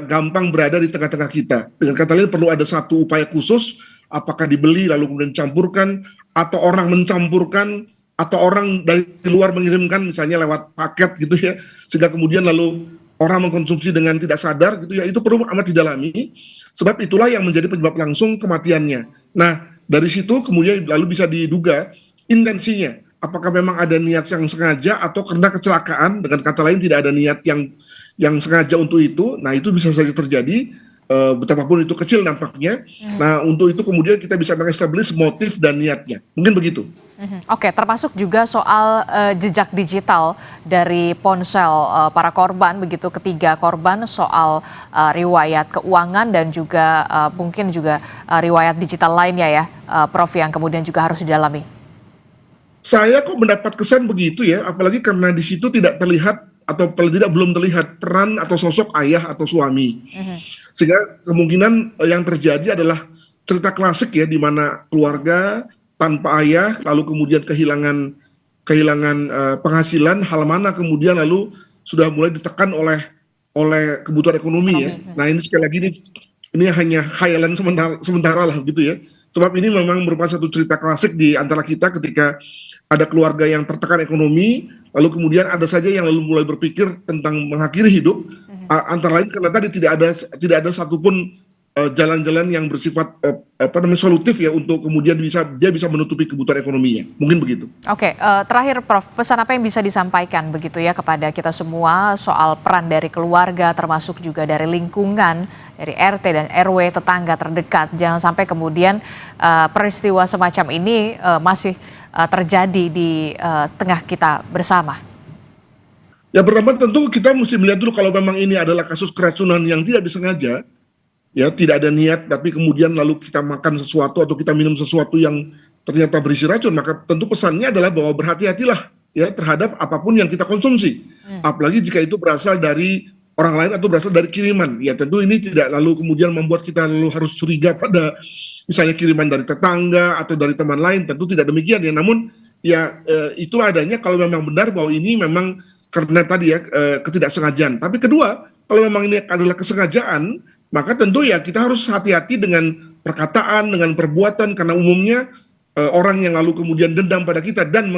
gampang berada di tengah-tengah kita. Dengan kata lain, perlu ada satu upaya khusus, apakah dibeli lalu kemudian dicampurkan, atau orang mencampurkan, atau orang dari luar mengirimkan misalnya lewat paket gitu ya, sehingga kemudian lalu orang mengkonsumsi dengan tidak sadar gitu ya, itu perlu amat didalami, sebab itulah yang menjadi penyebab langsung kematiannya. Nah, dari situ kemudian lalu bisa diduga intensinya, apakah memang ada niat yang sengaja atau karena kecelakaan, dengan kata lain tidak ada niat yang sengaja untuk itu. Nah, itu bisa saja terjadi, betapapun itu kecil nampaknya. Nah, untuk itu kemudian kita bisa mengestablish motif dan niatnya, mungkin begitu. Oke, termasuk juga soal jejak digital dari ponsel para korban, begitu, ketiga korban, soal riwayat keuangan dan juga mungkin juga riwayat digital lainnya ya, Prof, yang kemudian juga harus didalami. Saya kok mendapat kesan begitu ya, apalagi karena di situ tidak terlihat atau paling tidak belum terlihat peran atau sosok ayah atau suami. Sehingga kemungkinan yang terjadi adalah cerita klasik ya, di mana keluarga tanpa ayah, lalu kemudian kehilangan penghasilan, hal mana kemudian lalu sudah mulai ditekan oleh kebutuhan ekonomi ya. Nah, ini sekali lagi ini hanya khayalan sementara lah gitu ya. Sebab ini memang merupakan satu cerita klasik di antara kita ketika ada keluarga yang tertekan ekonomi, lalu kemudian ada saja yang lalu mulai berpikir tentang mengakhiri hidup, antara lain karena tadi tidak ada satupun jalan-jalan yang bersifat solutif ya, untuk kemudian dia bisa menutupi kebutuhan ekonominya. Mungkin begitu. Oke, terakhir Prof, pesan apa yang bisa disampaikan begitu ya kepada kita semua soal peran dari keluarga, termasuk juga dari lingkungan, dari RT dan RW, tetangga terdekat. Jangan sampai kemudian peristiwa semacam ini masih terjadi di tengah kita bersama. Ya, pertama tentu kita mesti melihat dulu kalau memang ini adalah kasus keracunan yang tidak disengaja, ya tidak ada niat, tapi kemudian lalu kita makan sesuatu atau kita minum sesuatu yang ternyata berisi racun, maka tentu pesannya adalah bahwa berhati-hatilah ya terhadap apapun yang kita konsumsi, apalagi jika itu berasal dari orang lain atau berasal dari kiriman. Ya tentu ini tidak lalu kemudian membuat kita lalu harus curiga pada misalnya kiriman dari tetangga atau dari teman lain, tentu tidak demikian ya. Namun ya itulah adanya kalau memang benar bahwa ini memang karena tadi ya ketidaksengajaan. Tapi kedua, kalau memang ini adalah kesengajaan, maka tentu ya kita harus hati-hati dengan perkataan, dengan perbuatan, karena umumnya orang yang lalu kemudian dendam pada kita dan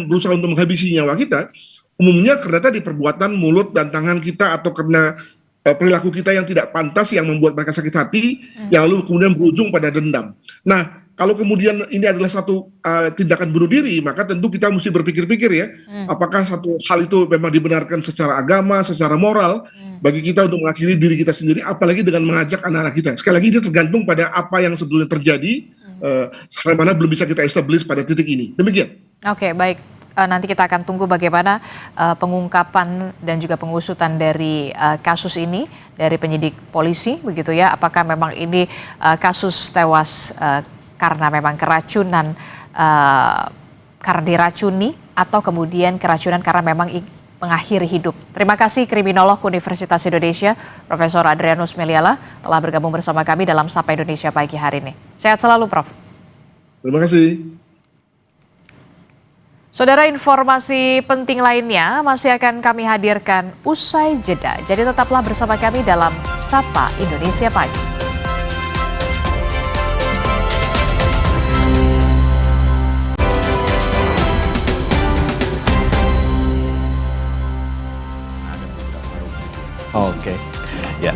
berusaha untuk menghabisi nyawa kita, umumnya karena tadi perbuatan mulut dan tangan kita atau karena perilaku kita yang tidak pantas yang membuat mereka sakit hati, yang lalu kemudian berujung pada dendam. Nah, kalau kemudian ini adalah satu tindakan bunuh diri, maka tentu kita mesti berpikir-pikir ya, apakah satu hal itu memang dibenarkan secara agama, secara moral, bagi kita untuk mengakhiri diri kita sendiri, apalagi dengan mengajak anak-anak kita. Sekali lagi ini tergantung pada apa yang sebelumnya terjadi, sampai mana belum bisa kita establish pada titik ini. Demikian. Oke, baik. Nanti kita akan tunggu bagaimana pengungkapan dan juga pengusutan dari kasus ini dari penyidik polisi, begitu ya. Apakah memang ini kasus tewas karena memang keracunan, karena diracuni, atau kemudian keracunan karena memang mengakhiri hidup. Terima kasih kriminolog Universitas Indonesia, Profesor Adrianus Meliala, telah bergabung bersama kami dalam Sapa Indonesia pagi hari ini. Sehat selalu, Prof. Terima kasih. Saudara, informasi penting lainnya masih akan kami hadirkan usai jeda. Jadi tetaplah bersama kami dalam Sapa Indonesia Pagi. Oke, ya.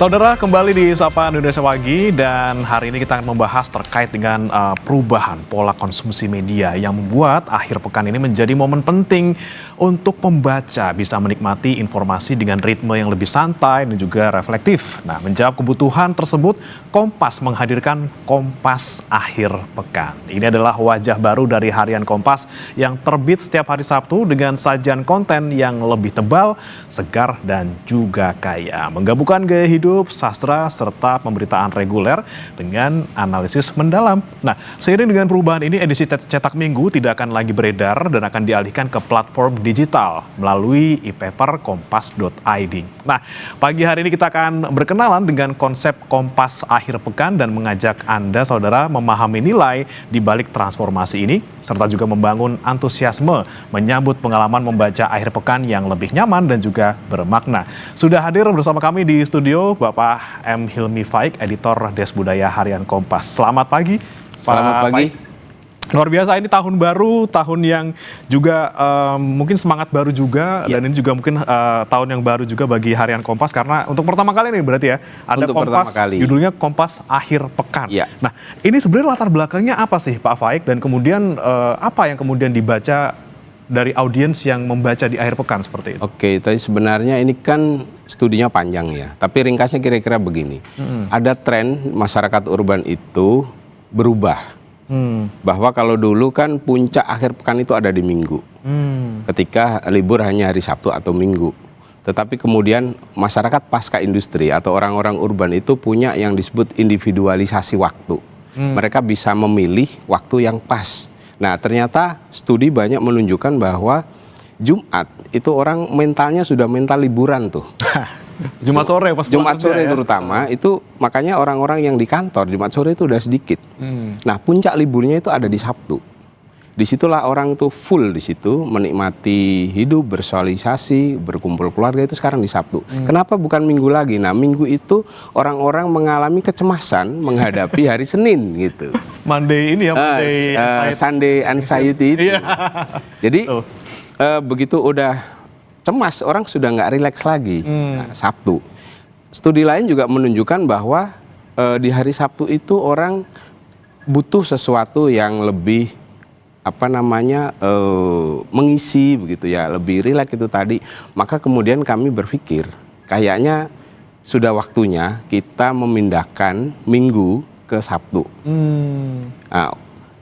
Saudara, kembali di Sapa Indonesia Pagi dan hari ini kita akan membahas terkait dengan perubahan pola konsumsi media yang membuat akhir pekan ini menjadi momen penting untuk pembaca bisa menikmati informasi dengan ritme yang lebih santai dan juga reflektif. Nah, menjawab kebutuhan tersebut, Kompas menghadirkan Kompas Akhir Pekan. Ini adalah wajah baru dari harian Kompas yang terbit setiap hari Sabtu dengan sajian konten yang lebih tebal, segar, dan juga kaya. Menggabungkan gaya hidup, sastra, serta pemberitaan reguler dengan analisis mendalam. Nah, seiring dengan perubahan ini, edisi cetak minggu tidak akan lagi beredar dan akan dialihkan ke platform digital melalui e-paper kompas.id. Nah, pagi hari ini kita akan berkenalan dengan konsep Kompas Akhir Pekan dan mengajak Anda, saudara, memahami nilai di balik transformasi ini, serta juga membangun antusiasme menyambut pengalaman membaca akhir pekan yang lebih nyaman dan juga bermakna. Sudah hadir bersama kami di studio Bapak M. Hilmi Faik, editor Desk Budaya Harian Kompas. Selamat pagi. Selamat pagi. Luar biasa, ini tahun baru, tahun yang juga mungkin semangat baru juga, dan ini juga mungkin tahun yang baru juga bagi Harian Kompas, karena untuk pertama kali nih berarti ya, ada untuk Kompas, judulnya Kompas Akhir Pekan. Ya. Nah, ini sebenarnya latar belakangnya apa sih Pak Faik, dan kemudian apa yang kemudian dibaca dari audiens yang membaca di akhir pekan seperti itu? Oke, tadi sebenarnya ini kan studinya panjang ya, tapi ringkasnya kira-kira begini. Ada tren masyarakat urban itu berubah. Bahwa kalau dulu kan puncak akhir pekan itu ada di Minggu. Ketika libur hanya hari Sabtu atau Minggu. Tetapi kemudian masyarakat pasca industri atau orang-orang urban itu punya yang disebut individualisasi waktu. Mereka bisa memilih waktu yang pas. Nah, ternyata studi banyak menunjukkan bahwa Jumat itu orang mentalnya sudah mental liburan tuh. Jumat sore pas Jumat sore ya? Terutama itu makanya orang-orang yang di kantor Jumat sore itu udah sedikit. Nah, puncak liburnya itu ada di Sabtu. Disitulah orang tuh full di situ menikmati hidup, bersosialisasi, berkumpul keluarga itu sekarang di Sabtu. Kenapa bukan Minggu lagi? Nah, Minggu itu orang-orang mengalami kecemasan menghadapi hari Senin gitu. Monday ini ya, Monday Sunday anxiety itu. Jadi begitu udah cemas, orang sudah nggak rileks lagi. Nah, Sabtu. Studi lain juga menunjukkan bahwa di hari Sabtu itu orang butuh sesuatu yang lebih mengisi begitu ya, lebih rileks itu tadi. Maka kemudian kami berpikir kayaknya sudah waktunya kita memindahkan Minggu ke Sabtu. Nah,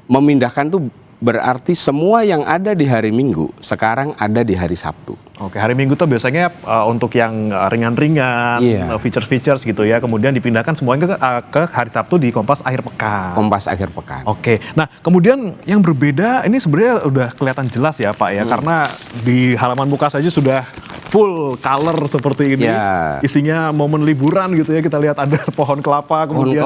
memindahkan tuh berarti semua yang ada di hari Minggu sekarang ada di hari Sabtu. Oke, hari Minggu tuh biasanya untuk yang ringan-ringan, features-features gitu ya. Kemudian dipindahkan semuanya ke hari Sabtu di Kompas Akhir Pekan. Kompas Akhir Pekan. Oke, nah kemudian yang berbeda ini sebenarnya udah kelihatan jelas ya Pak ya, karena di halaman muka saja sudah full color seperti ini. Isinya momen liburan gitu ya, kita lihat ada pohon kelapa, kemudian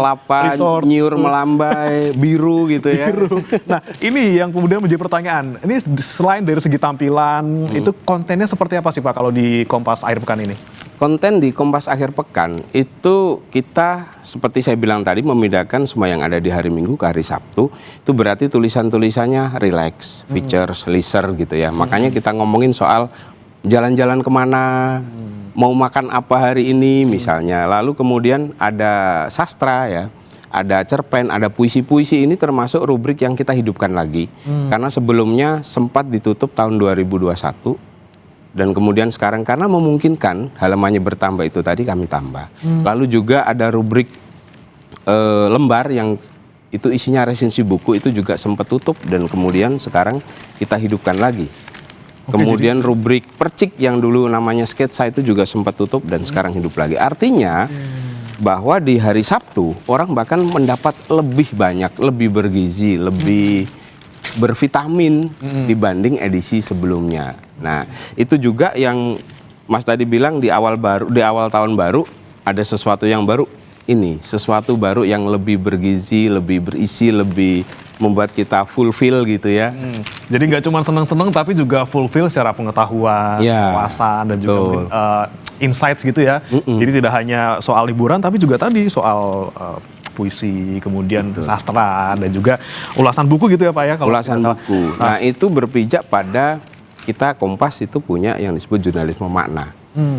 resort, nyiur melambai, biru gitu ya. Biru. Nah, ini yang kemudian menjadi pertanyaan. Ini selain dari segi tampilan, itu kontennya seperti apa sih Pak kalau di Kompas Akhir Pekan ini? Konten di Kompas Akhir Pekan itu kita seperti saya bilang tadi memindahkan semua yang ada di hari Minggu ke hari Sabtu. Itu berarti tulisan-tulisannya relax, features, leisure gitu ya. Makanya kita ngomongin soal jalan-jalan kemana, mau makan apa hari ini misalnya. Lalu kemudian ada sastra ya, ada cerpen, ada puisi-puisi. Ini termasuk rubrik yang kita hidupkan lagi. Karena sebelumnya sempat ditutup tahun 2021. Dan kemudian sekarang karena memungkinkan halamannya bertambah itu tadi kami tambah. Lalu juga ada rubrik lembar yang itu isinya resensi buku, itu juga sempat tutup dan kemudian sekarang kita hidupkan lagi. Kemudian rubrik percik yang dulu namanya sketsa itu juga sempat tutup dan sekarang hidup lagi. Artinya bahwa di hari Sabtu orang bahkan mendapat lebih banyak, lebih bergizi, lebih bervitamin dibanding edisi sebelumnya. Nah, itu juga yang Mas tadi bilang di awal tahun baru ada sesuatu yang baru. Ini sesuatu baru yang lebih bergizi, lebih berisi, lebih membuat kita fulfill gitu ya. Jadi nggak cuma senang-senang tapi juga fulfill secara pengetahuan, wawasan dan juga insights gitu ya. Jadi tidak hanya soal liburan tapi juga tadi soal puisi, kemudian sastra dan juga ulasan buku gitu ya Pak ya. Ulasan buku. Nah, itu berpijak pada kita Kompas itu punya yang disebut jurnalisme makna.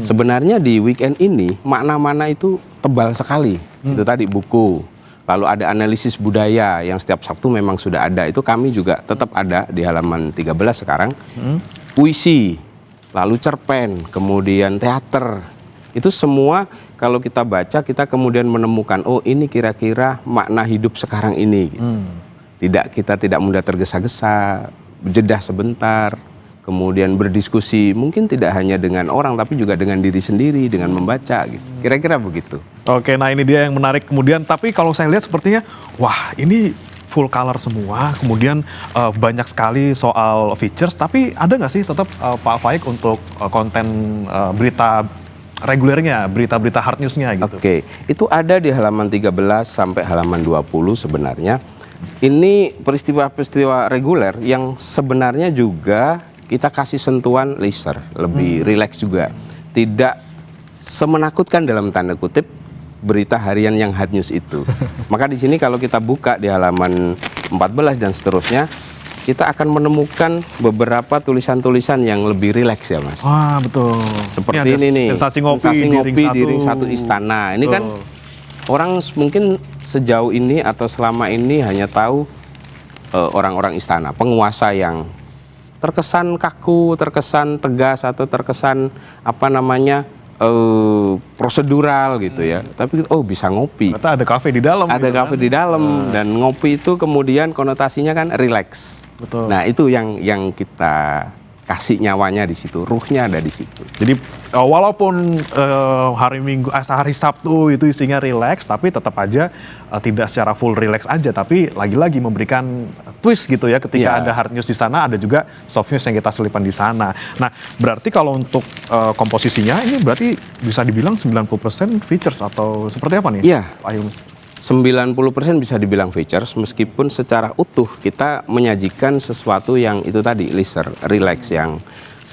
Sebenarnya di weekend ini makna-makna itu tebal sekali. Itu tadi buku, lalu ada analisis budaya yang setiap Sabtu memang sudah ada. Itu kami juga tetap ada di halaman 13 sekarang. Puisi, lalu cerpen, kemudian teater. Itu semua kalau kita baca kita kemudian menemukan, oh ini kira-kira makna hidup sekarang ini. Kita tidak mudah tergesa-gesa, jeda sebentar, kemudian berdiskusi, mungkin tidak hanya dengan orang tapi juga dengan diri sendiri, dengan membaca gitu. Kira-kira begitu. Oke, nah ini dia yang menarik kemudian, tapi kalau saya lihat sepertinya, wah ini full color semua, kemudian banyak sekali soal features, tapi ada nggak sih tetap Pak Faik untuk konten berita regulernya, berita-berita hard news-nya gitu? Oke, itu ada di halaman 13 sampai halaman 20 sebenarnya. Ini peristiwa-peristiwa reguler yang sebenarnya juga kita kasih sentuhan leisure, lebih rileks juga. Tidak semenakutkan dalam tanda kutip berita harian yang hard news itu. Maka di sini kalau kita buka di halaman 14 dan seterusnya, kita akan menemukan beberapa tulisan-tulisan yang lebih rileks ya Mas. Wah betul. Seperti ini nih, sensasi ngopi di ring 1 istana. Ini kan orang mungkin sejauh ini atau selama ini hanya tahu orang-orang istana, penguasa yang terkesan kaku, terkesan tegas, atau terkesan prosedural gitu ya. Tapi bisa ngopi. Ternyata ada kafe di dalam. Ada kafe di dalam dan ngopi itu kemudian konotasinya kan rileks. Betul. Nah itu yang kita kasih nyawanya di situ, ruhnya ada di situ. Jadi walaupun hari Sabtu itu isinya rileks, tapi tetap aja tidak secara full rileks aja, tapi lagi-lagi memberikan twist gitu ya ketika ada hard news di sana, ada juga soft news yang kita selipkan di sana. Nah, berarti kalau untuk komposisinya ini berarti bisa dibilang 90% features atau seperti apa nih? Iya. Pak Hilmi? 90% bisa dibilang features, meskipun secara utuh kita menyajikan sesuatu yang itu tadi, leisure, relax, yang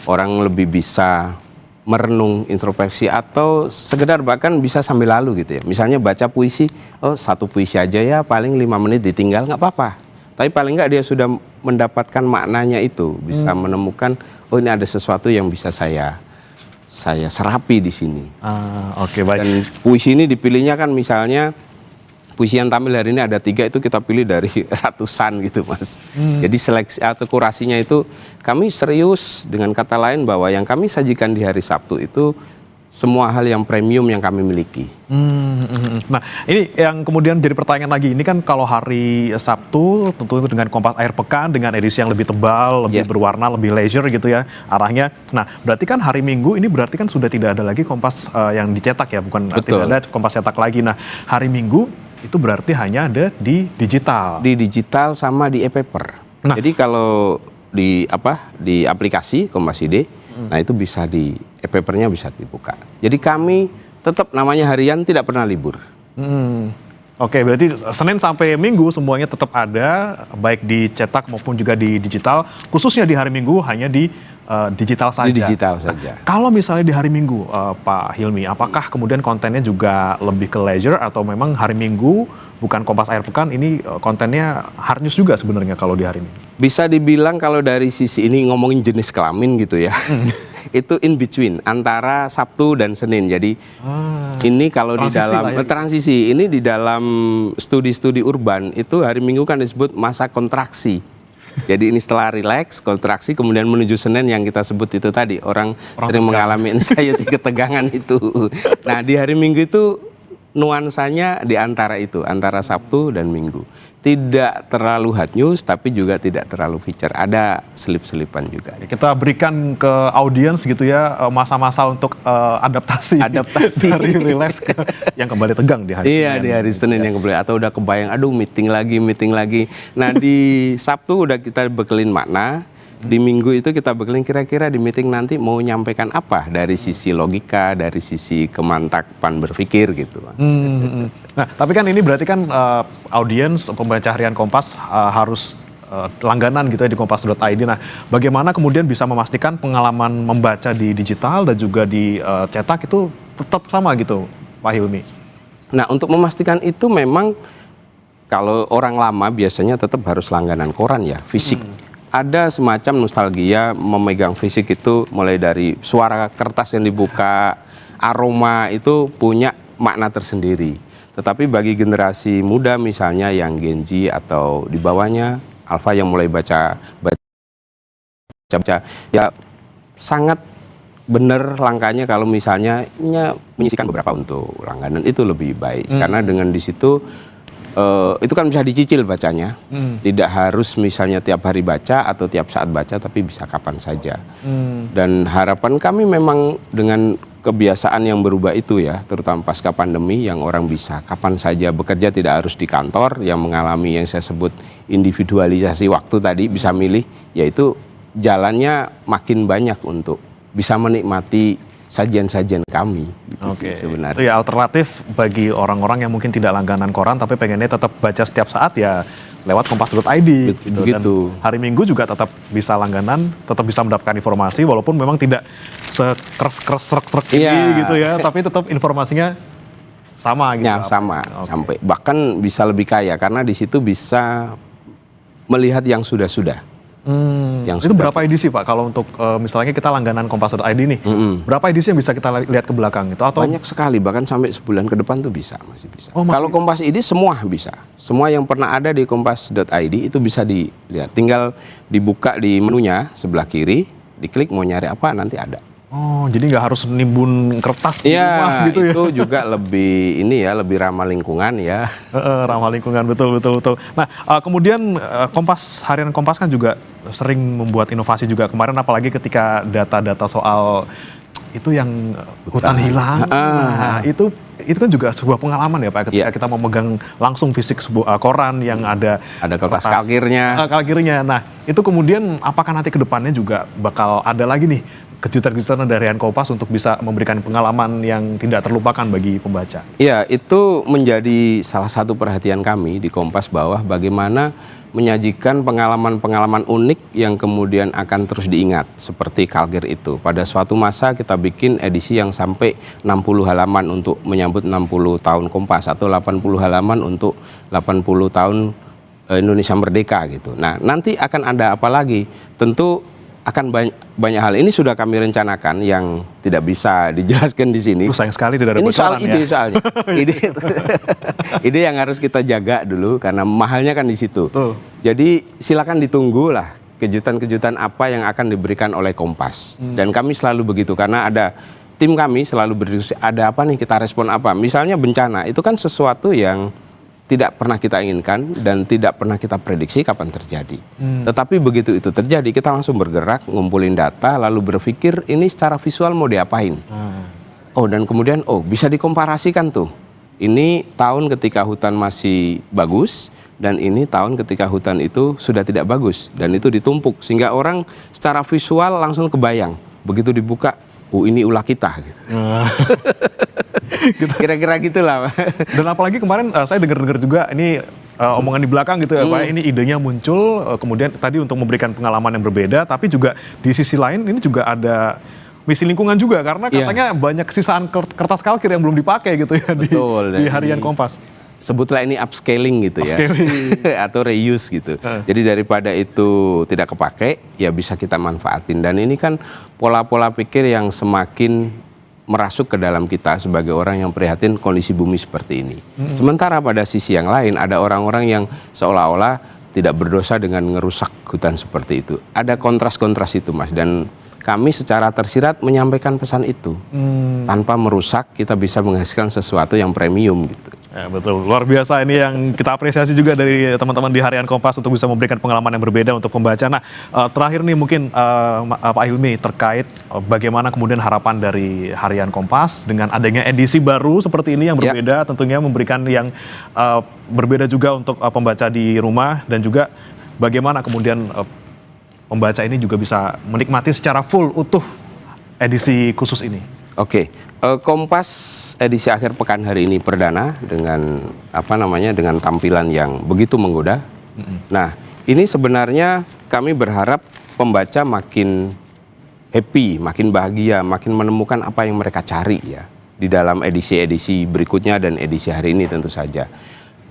orang lebih bisa merenung, introspeksi, atau sekedar bahkan bisa sambil lalu gitu ya. Misalnya baca puisi, satu puisi aja ya paling 5 menit ditinggal nggak apa-apa. Tapi paling nggak dia sudah mendapatkan maknanya itu, bisa menemukan, ini ada sesuatu yang bisa saya serapi di sini. Oke, baik. Dan puisi ini dipilihnya kan misalnya, puisi yang tampil hari ini ada 3, itu kita pilih dari ratusan gitu Mas. Jadi seleksi atau kurasinya itu kami serius, dengan kata lain bahwa yang kami sajikan di hari Sabtu itu semua hal yang premium yang kami miliki. Nah ini yang kemudian jadi pertanyaan lagi, ini kan kalau hari Sabtu tentu dengan Kompas Akhir Pekan dengan edisi yang lebih tebal, lebih berwarna, lebih leisure gitu ya arahnya. Nah berarti kan hari Minggu ini berarti kan sudah tidak ada lagi Kompas yang dicetak ya, bukan tidak ada Kompas cetak lagi. Nah hari Minggu itu berarti hanya ada di digital. Di digital sama di e-paper. Nah, jadi kalau di aplikasi Kompas ID, nah itu bisa di e-papernya bisa dibuka. Jadi kami tetap namanya harian, tidak pernah libur. Oke, berarti Senin sampai Minggu semuanya tetap ada, baik dicetak maupun juga di digital. Khususnya di hari Minggu hanya di digital saja. Di digital saja. Kalau misalnya di hari Minggu, Pak Hilmi, apakah kemudian kontennya juga lebih ke leisure atau memang hari Minggu bukan Kompas Akhir Pekan, ini kontennya hard news juga sebenarnya kalau di hari Minggu? Bisa dibilang kalau dari sisi ini ngomongin jenis kelamin gitu ya, itu in between antara Sabtu dan Senin. Jadi ini kalau di dalam transisi ini di dalam studi-studi urban itu hari Minggu kan disebut masa kontraksi. Jadi ini setelah relax, kontraksi, kemudian menuju Senin yang kita sebut itu tadi, orang sering mengalami anxiety, ketegangan itu. Nah di hari Minggu itu nuansanya di antara itu, antara Sabtu dan Minggu. Tidak terlalu hot news, tapi juga tidak terlalu feature. Ada selip-selipan juga. Kita berikan ke audiens gitu ya, masa-masa untuk adaptasi dari relax ke yang kembali tegang di hari Senin. Iya, di hari Senin yang kembali. Atau udah kebayang, aduh meeting lagi. Nah di Sabtu udah kita bekelin makna. Di Minggu itu kita bekelin kira-kira di meeting nanti mau nyampaikan apa dari sisi logika, dari sisi kemantapan berpikir gitu. Nah, tapi kan ini berarti kan audiens pembaca harian Kompas harus langganan gitu ya di kompas.id. Nah, bagaimana kemudian bisa memastikan pengalaman membaca di digital dan juga di cetak itu tetap sama gitu, Pak Hilmi? Nah, untuk memastikan itu memang kalau orang lama biasanya tetap harus langganan koran ya, fisik. ada semacam nostalgia memegang fisik itu, mulai dari suara kertas yang dibuka, aroma itu punya makna tersendiri. Tetapi bagi generasi muda misalnya yang Gen Z atau di bawahnya Alpha yang mulai baca ya sangat benar langkahnya kalau misalnya menyisikan beberapa untuk langganan itu lebih baik. Karena dengan di situ itu kan bisa dicicil bacanya, tidak harus misalnya tiap hari baca atau tiap saat baca, tapi bisa kapan saja. Dan harapan kami memang dengan kebiasaan yang berubah itu ya, terutama pasca pandemi yang orang bisa kapan saja bekerja, tidak harus di kantor, yang mengalami yang saya sebut individualisasi waktu tadi, bisa milih, yaitu jalannya makin banyak untuk bisa menikmati sajian-sajian kami gitu sih sebenarnya. Itu ya alternatif bagi orang-orang yang mungkin tidak langganan koran tapi pengennya tetap baca setiap saat ya lewat kompas.id gitu. Dan hari Minggu juga tetap bisa langganan, tetap bisa mendapatkan informasi walaupun memang tidak sekeres-keres ini gitu ya, tapi tetap informasinya sama gitu. Ya, sama sampai bahkan bisa lebih kaya karena di situ bisa melihat yang sudah-sudah. Itu berapa edisi Pak kalau untuk misalnya kita langganan kompas.id nih, berapa edisi yang bisa kita lihat ke belakang itu? Atau banyak sekali, bahkan sampai sebulan ke depan tuh masih bisa. Kalau Kompas ID semua bisa, semua yang pernah ada di kompas.id itu bisa dilihat, tinggal dibuka di menunya sebelah kiri, diklik mau nyari apa nanti ada. Oh, jadi nggak harus nimbun kertas di rumah gitu ya? Itu juga lebih lebih ramah lingkungan ya. Ramah lingkungan, betul. Nah, kemudian harian Kompas kan juga sering membuat inovasi juga kemarin, apalagi ketika data-data soal itu yang hutan hilang. Nah, itu kan juga sebuah pengalaman ya Pak, ketika kita memegang langsung fisik sebuah koran yang ada kertas kalkirnya. Nah, itu kemudian apakah nanti ke depannya juga bakal ada lagi nih kejutan-kejutan dari harian Kompas untuk bisa memberikan pengalaman yang tidak terlupakan bagi pembaca? Iya, itu menjadi salah satu perhatian kami di Kompas, bahwa bagaimana menyajikan pengalaman-pengalaman unik yang kemudian akan terus diingat, seperti kalkir itu. Pada suatu masa kita bikin edisi yang sampai 60 halaman untuk menyambut 60 tahun Kompas, atau 80 halaman untuk 80 tahun Indonesia Merdeka gitu. Nah, nanti akan ada apa lagi? Tentu akan banyak hal. Ini sudah kami rencanakan yang tidak bisa dijelaskan di sini. Sayang sekali tidak ada ini bocoran soal ide ya? Soalnya ide yang harus kita jaga dulu karena mahalnya kan di situ. Jadi silakan ditunggu lah kejutan-kejutan apa yang akan diberikan oleh Kompas. Dan kami selalu begitu karena ada tim kami selalu berdiskusi, ada apa nih, kita respon apa. Misalnya bencana itu kan sesuatu yang tidak pernah kita inginkan dan tidak pernah kita prediksi kapan terjadi. Tetapi begitu itu terjadi, kita langsung bergerak, ngumpulin data, lalu berpikir ini secara visual mau diapain. Dan kemudian bisa dikomparasikan tuh. Ini tahun ketika hutan masih bagus, dan ini tahun ketika hutan itu sudah tidak bagus, dan itu ditumpuk sehingga orang secara visual langsung kebayang. Begitu dibuka, ini ulah kita gitu. Kira-kira gitulah. Dan apalagi kemarin saya dengar juga ini omongan di belakang gitu ya Pak, ini idenya muncul kemudian tadi untuk memberikan pengalaman yang berbeda, tapi juga di sisi lain ini juga ada misi lingkungan juga karena katanya banyak sisaan kertas kalkir yang belum dipakai gitu ya. Betul, di harian Kompas. Sebutlah ini upscaling gitu ya, atau reuse gitu. Jadi daripada itu tidak kepake, ya bisa kita manfaatin. Dan ini kan pola-pola pikir yang semakin merasuk ke dalam kita sebagai orang yang prihatin kondisi bumi seperti ini. Sementara pada sisi yang lain ada orang-orang yang seolah-olah tidak berdosa dengan ngerusak hutan seperti itu. Ada kontras-kontras itu Mas, dan kami secara tersirat menyampaikan pesan itu. Tanpa merusak, kita bisa menghasilkan sesuatu yang premium gitu. Ya, betul, luar biasa ini yang kita apresiasi juga dari teman-teman di harian Kompas untuk bisa memberikan pengalaman yang berbeda untuk pembaca. Nah, terakhir nih mungkin Pak Hilmi terkait bagaimana kemudian harapan dari harian Kompas dengan adanya edisi baru seperti ini yang berbeda, tentunya memberikan yang berbeda juga untuk pembaca di rumah, dan juga bagaimana kemudian pembaca ini juga bisa menikmati secara full utuh edisi khusus ini. Kompas edisi akhir pekan hari ini perdana dengan dengan tampilan yang begitu menggoda. Nah, ini sebenarnya kami berharap pembaca makin happy, makin bahagia, makin menemukan apa yang mereka cari ya di dalam edisi-edisi berikutnya dan edisi hari ini tentu saja.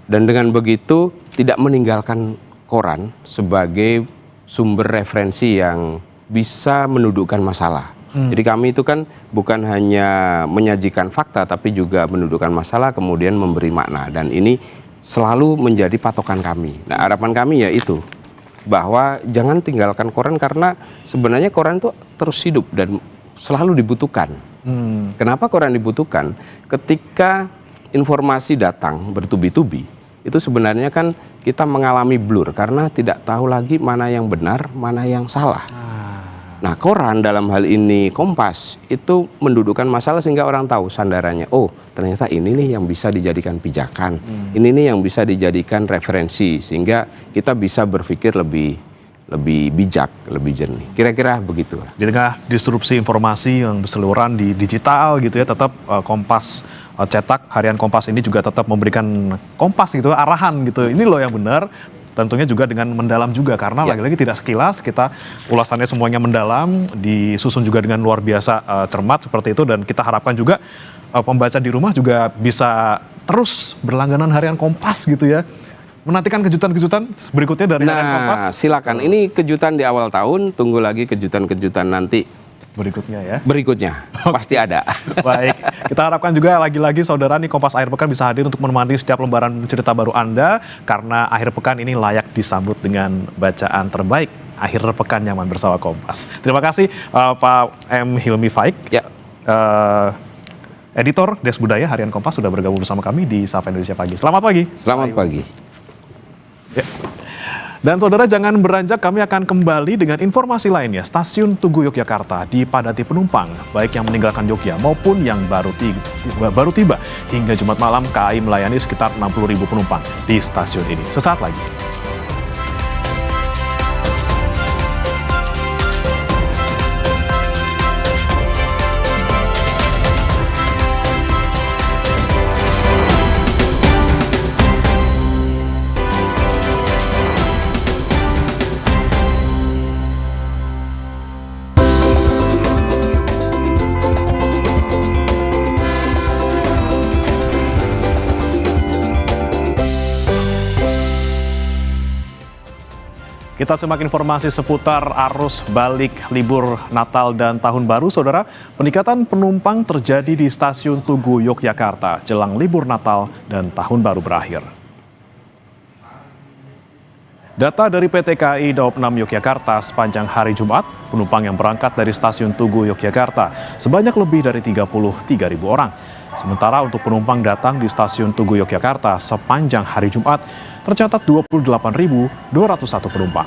Dan dengan begitu tidak meninggalkan koran sebagai sumber referensi yang bisa mendudukkan masalah. Jadi kami itu kan bukan hanya menyajikan fakta, tapi juga mendudukkan masalah, kemudian memberi makna. Dan ini selalu menjadi patokan kami. Nah, harapan kami ya itu, bahwa jangan tinggalkan koran, karena sebenarnya koran itu terus hidup dan selalu dibutuhkan. Kenapa koran dibutuhkan? Ketika informasi datang bertubi-tubi, itu sebenarnya kan kita mengalami blur, karena tidak tahu lagi mana yang benar, mana yang salah. Nah, koran dalam hal ini Kompas itu mendudukkan masalah sehingga orang tahu sandarannya. Oh, ternyata ini nih yang bisa dijadikan pijakan. Ini nih yang bisa dijadikan referensi sehingga kita bisa berpikir lebih bijak, lebih jernih. Kira-kira begitu. Di tengah disrupsi informasi yang berseliweran di digital gitu ya, tetap Kompas cetak, harian Kompas ini juga tetap memberikan Kompas gitu, arahan gitu. Ini loh yang benar. Tentunya juga dengan mendalam juga, karena lagi-lagi tidak sekilas, kita ulasannya semuanya mendalam, disusun juga dengan luar biasa cermat seperti itu, dan kita harapkan juga pembaca di rumah juga bisa terus berlangganan harian Kompas gitu ya. Menantikan kejutan-kejutan berikutnya dari harian Kompas. Nah, silakan. Ini kejutan di awal tahun, tunggu lagi kejutan-kejutan nanti. Berikutnya ya? Berikutnya, pasti ada. Baik, kita harapkan juga lagi-lagi saudara nih Kompas Akhir Pekan bisa hadir untuk menemani setiap lembaran cerita baru Anda, karena akhir pekan ini layak disambut dengan bacaan terbaik. Akhir pekan nyaman bersama Kompas. Terima kasih Pak M. Hilmi Faik, editor Des Budaya Harian Kompas, sudah bergabung bersama kami di Sapa Indonesia Pagi. Selamat pagi. Selamat pagi. Ya. Dan saudara, jangan beranjak, kami akan kembali dengan informasi lainnya. Stasiun Tugu Yogyakarta dipadati penumpang, baik yang meninggalkan Yogyakarta maupun yang baru tiba. Hingga Jumat malam, KAI melayani sekitar 60.000 penumpang di stasiun ini. Sesaat lagi. Kita simak informasi seputar arus balik libur Natal dan Tahun Baru. Saudara, peningkatan penumpang terjadi di stasiun Tugu Yogyakarta jelang libur Natal dan Tahun Baru berakhir. Data dari PT KAI Daob 6 Yogyakarta, sepanjang hari Jumat, penumpang yang berangkat dari stasiun Tugu Yogyakarta sebanyak lebih dari 33.000 orang. Sementara untuk penumpang datang di stasiun Tugu Yogyakarta sepanjang hari Jumat, tercatat 28.201 penumpang.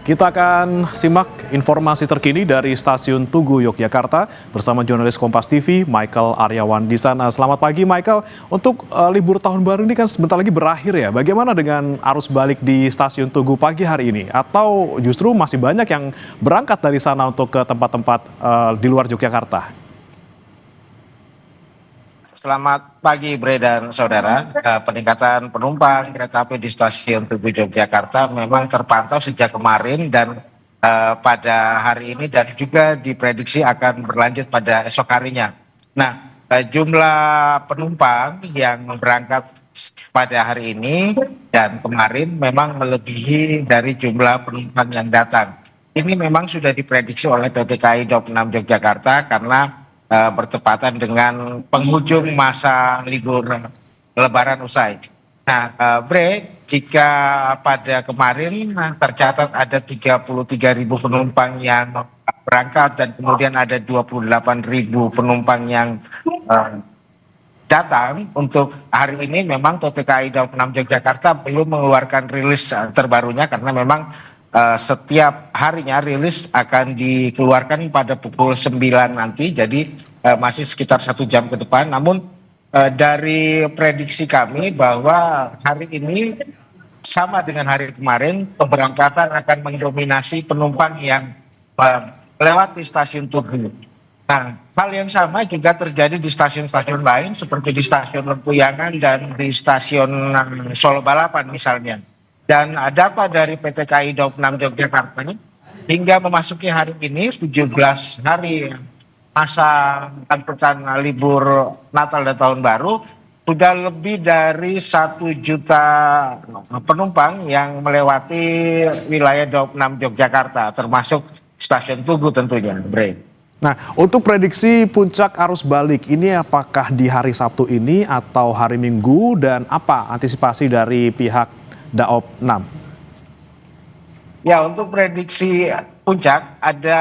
Kita akan simak informasi terkini dari stasiun Tugu Yogyakarta bersama jurnalis Kompas TV, Michael Aryawan di sana. Selamat pagi Michael, untuk libur tahun baru ini kan sebentar lagi berakhir ya. Bagaimana dengan arus balik di stasiun Tugu pagi hari ini? Atau justru masih banyak yang berangkat dari sana untuk ke tempat-tempat di luar Yogyakarta? Selamat pagi Bre dan saudara. Peningkatan penumpang kereta api di stasiun Tugu Yogyakarta memang terpantau sejak kemarin dan pada hari ini, dan juga diprediksi akan berlanjut pada esok harinya. Nah, jumlah penumpang yang berangkat pada hari ini dan kemarin memang melebihi dari jumlah penumpang yang datang. Ini memang sudah diprediksi oleh PT KAI Daob 6 Yogyakarta karena bertepatan dengan penghujung masa libur Lebaran usai. Nah, Bre, jika pada kemarin tercatat ada 33.000 penumpang yang berangkat dan kemudian ada 28.000 penumpang yang datang, untuk hari ini memang PT KAI Daob 6 Yogyakarta belum mengeluarkan rilis terbarunya karena memang setiap harinya rilis akan dikeluarkan pada pukul 9 nanti, jadi masih sekitar 1 jam ke depan. Namun dari prediksi kami bahwa hari ini sama dengan hari kemarin, keberangkatan akan mendominasi penumpang yang melewati stasiun Tugu. Nah, hal yang sama juga terjadi di stasiun-stasiun lain seperti di stasiun Lempuyangan dan di stasiun Solo Balapan misalnya. Dan data dari PT KAI Daob 6 Yogyakarta hingga memasuki hari ini 17 hari masa angkutan libur Natal dan Tahun Baru, sudah lebih dari 1 juta penumpang yang melewati wilayah Daup 6 Yogyakarta, termasuk stasiun Tugu tentunya, Bre. Nah, untuk prediksi puncak arus balik ini apakah di hari Sabtu ini atau hari Minggu, dan apa antisipasi dari pihak Daop 6? Ya, untuk prediksi puncak ada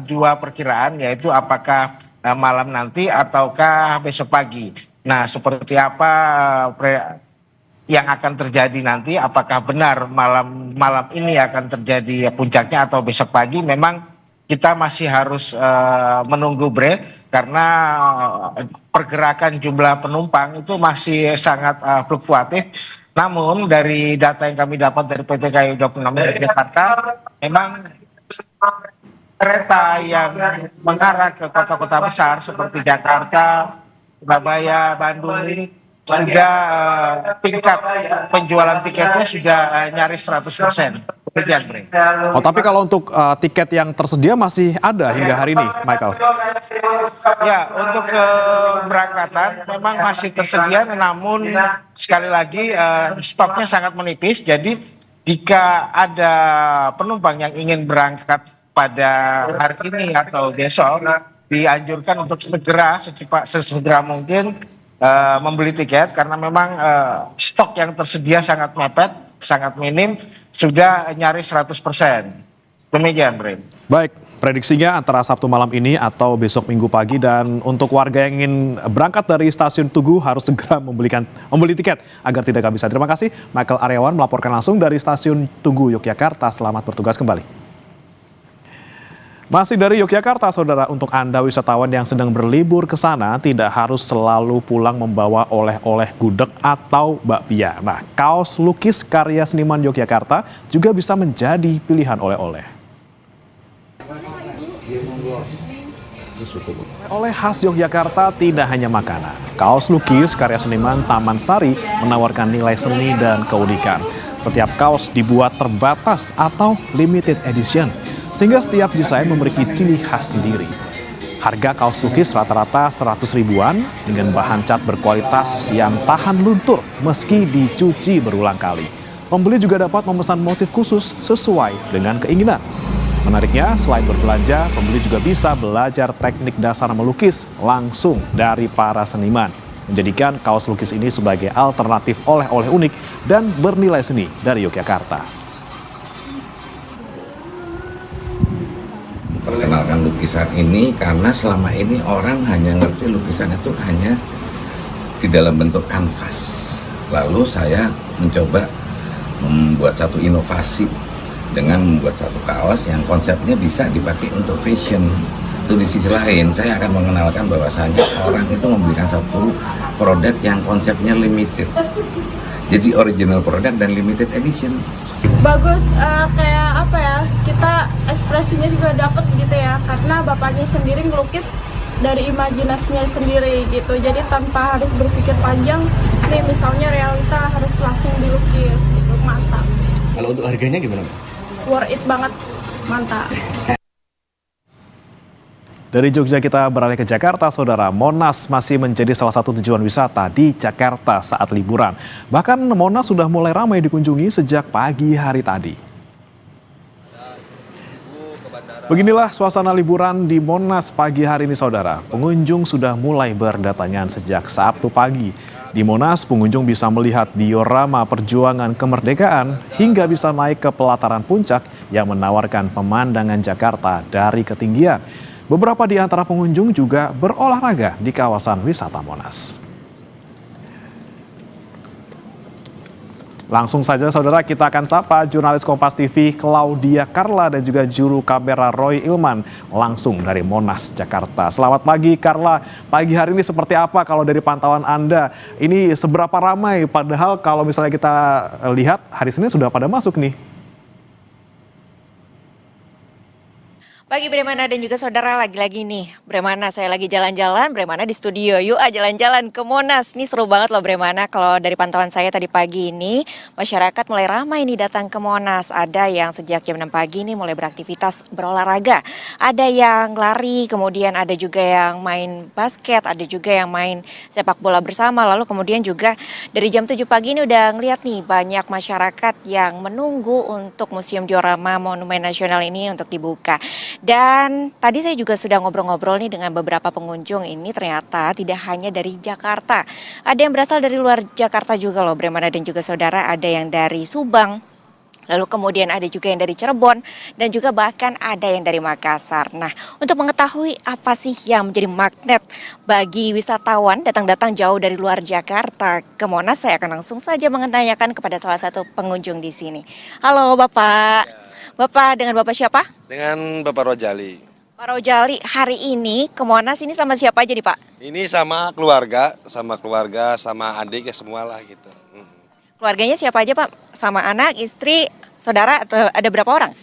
2 perkiraan, yaitu apakah malam nanti ataukah besok pagi. Nah, seperti apa yang akan terjadi nanti, apakah benar malam ini akan terjadi puncaknya atau besok pagi, memang kita masih harus menunggu, Bre, karena pergerakan jumlah penumpang itu masih sangat fluktuatif. Namun dari data yang kami dapat dari PT KAI Daup 6 Yogyakarta, memang kereta yang mengarah ke kota-kota besar seperti Jakarta, Surabaya, Bandung ini sudah tingkat penjualan tiketnya sudah nyaris 100%. Demikian, Bre. Oh, tapi kalau untuk tiket yang tersedia masih ada hingga hari ini, Michael? Ya, untuk keberangkatan memang masih tersedia, namun sekali lagi stoknya sangat menipis. Jadi jika ada penumpang yang ingin berangkat pada hari ini atau besok, dianjurkan untuk sesegera mungkin membeli tiket, karena memang stok yang tersedia sangat mepet, sangat minim, sudah nyaris 100%. Demikian, Bre. Baik, prediksinya antara Sabtu malam ini atau besok Minggu pagi, dan untuk warga yang ingin berangkat dari stasiun Tugu harus segera membeli tiket agar tidak kehabisan. Terima kasih Michael Aryawan melaporkan langsung dari stasiun Tugu Yogyakarta. Selamat bertugas kembali. Masih dari Yogyakarta, saudara, untuk Anda wisatawan yang sedang berlibur ke sana tidak harus selalu pulang membawa oleh-oleh gudeg atau bakpia. Nah, kaos lukis karya seniman Yogyakarta juga bisa menjadi pilihan oleh-oleh. Oleh khas Yogyakarta tidak hanya makanan. Kaos lukis karya seniman Taman Sari menawarkan nilai seni dan keunikan. Setiap kaos dibuat terbatas atau limited edition, sehingga setiap desain memiliki ciri khas sendiri. Harga kaos lukis rata-rata 100 ribuan dengan bahan cat berkualitas yang tahan luntur meski dicuci berulang kali. Pembeli juga dapat memesan motif khusus sesuai dengan keinginan. Menariknya, selain berbelanja, pembeli juga bisa belajar teknik dasar melukis langsung dari para seniman, menjadikan kaos lukis ini sebagai alternatif oleh-oleh unik dan bernilai seni dari Yogyakarta. Perkenalkan lukisan ini karena selama ini orang hanya ngerti lukisan itu hanya di dalam bentuk kanvas. Lalu saya mencoba membuat satu inovasi dengan membuat satu kaos yang konsepnya bisa dipakai untuk fashion. Itu di sisi lain saya akan mengenalkan bahwasanya orang itu membelikan satu produk yang konsepnya limited. Jadi original produk dan limited edition. Bagus, kayak apa ya, kita ekspresinya juga dapet gitu ya, karena bapaknya sendiri ngelukis dari imajinasinya sendiri gitu, jadi tanpa harus berpikir panjang nih, misalnya realita harus langsung dilukis gitu. Mantap. Kalau untuk harganya gimana? Worth it banget, mantap. Dari Jogja kita beralih ke Jakarta, saudara. Monas masih menjadi salah satu tujuan wisata di Jakarta saat liburan. Bahkan Monas sudah mulai ramai dikunjungi sejak pagi hari tadi. Beginilah suasana liburan di Monas pagi hari ini, saudara. Pengunjung sudah mulai berdatangan sejak Sabtu pagi. Di Monas, pengunjung bisa melihat diorama perjuangan kemerdekaan hingga bisa naik ke pelataran puncak yang menawarkan pemandangan Jakarta dari ketinggian. Beberapa di antara pengunjung juga berolahraga di kawasan wisata Monas. Langsung saja, saudara, kita akan sapa jurnalis Kompas TV Claudia Carla dan juga juru kamera Roy Ilman langsung dari Monas, Jakarta. Selamat pagi, Carla. Pagi hari ini seperti apa kalau dari pantauan Anda? Ini seberapa ramai? Padahal kalau misalnya kita lihat hari Senin sudah pada masuk nih. Pagi Bremana dan juga saudara, lagi-lagi nih Bremana, saya lagi jalan-jalan, Bremana di studio. Yuk jalan-jalan ke Monas. Nih seru banget loh Bremana. Kalau dari pantauan saya tadi pagi ini, masyarakat mulai ramai nih datang ke Monas. Ada yang sejak jam 6 pagi nih mulai beraktivitas berolahraga. Ada yang lari, kemudian ada juga yang main basket, ada juga yang main sepak bola bersama. Lalu kemudian juga dari jam 7 pagi ini udah ngeliat nih banyak masyarakat yang menunggu untuk Museum Diorama Monumen Nasional ini untuk dibuka. Dan tadi saya juga sudah ngobrol-ngobrol nih dengan beberapa pengunjung ini, ternyata tidak hanya dari Jakarta. Ada yang berasal dari luar Jakarta juga loh Bremana dan juga saudara, ada yang dari Subang. Lalu kemudian ada juga yang dari Cirebon dan juga bahkan ada yang dari Makassar. Nah, untuk mengetahui apa sih yang menjadi magnet bagi wisatawan datang-datang jauh dari luar Jakarta ke Monas, saya akan langsung saja menanyakan kepada salah satu pengunjung di sini. Halo Bapak. Bapak dengan Bapak siapa? Dengan Bapak Rojali. Pak Rojali, hari ini ke Monas ini sama siapa aja nih Pak? Ini sama keluarga, sama adik ya semualah gitu. Keluarganya siapa aja Pak? Sama anak, istri, saudara atau ada berapa orang?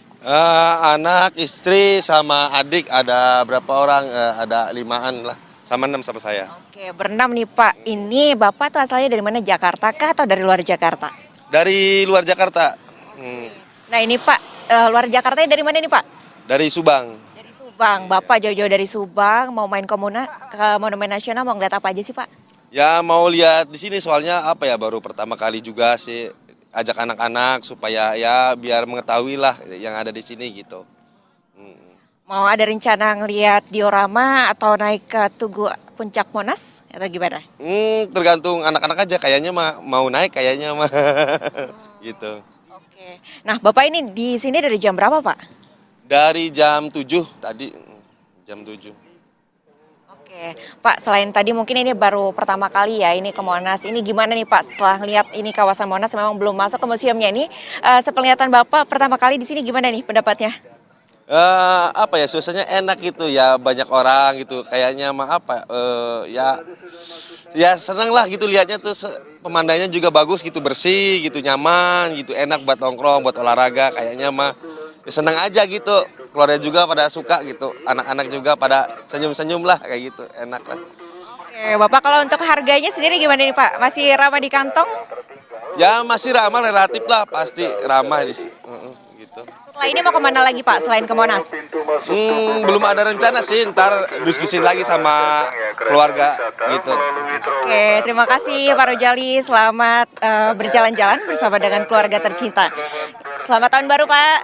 Anak, istri, sama adik ada berapa orang? Ada 5-an lah, sama 6 sama saya. Oke, berenam nih Pak. Ini Bapak tuh asalnya dari mana? Jakarta kah atau dari luar Jakarta? Dari luar Jakarta. Nah ini Pak, luar Jakarta dari mana nih Pak? Dari Subang. Dari Subang. Bapak jauh-jauh dari Subang mau main ke Monumen Nasional, mau ngeliat apa aja sih Pak? Ya mau lihat di sini soalnya apa ya, baru pertama kali juga sih ajak anak-anak supaya ya biar mengetahui lah yang ada di sini gitu. Mau ada rencana ngeliat diorama atau naik ke Tugu Puncak Monas atau gimana? Tergantung anak-anak aja, kayaknya mah mau naik kayaknya mah gitu. Nah, Bapak ini di sini dari jam berapa, Pak? Dari jam 7 tadi, jam 7. Oke, Pak, selain tadi mungkin ini baru pertama kali ya ini ke Monas. Ini gimana nih, Pak, setelah lihat ini kawasan Monas memang belum masuk ke museumnya ini. Sepenglihatan Bapak pertama kali di sini gimana nih pendapatnya? Apa ya, suasananya enak gitu ya, banyak orang gitu. Kayaknya mah apa ya seneng lah gitu lihatnya tuh, pemandangannya juga bagus gitu, bersih gitu, nyaman gitu, enak buat nongkrong, buat olahraga, kayaknya mah ya seneng aja gitu. Keluarga juga pada suka gitu, anak-anak juga pada senyum-senyum lah kayak gitu, enak lah. Oke, Bapak kalau untuk harganya sendiri gimana nih Pak? Masih ramah di kantong? Ya masih ramah, relatif lah, pasti ramah gitu. Setelah ini mau kemana lagi Pak selain ke Monas? Belum ada rencana sih, ntar diskusi lagi sama keluarga gitu. Oke, terima kasih Pak Rojali. Selamat berjalan-jalan bersama dengan keluarga tercinta. Selamat tahun baru Pak.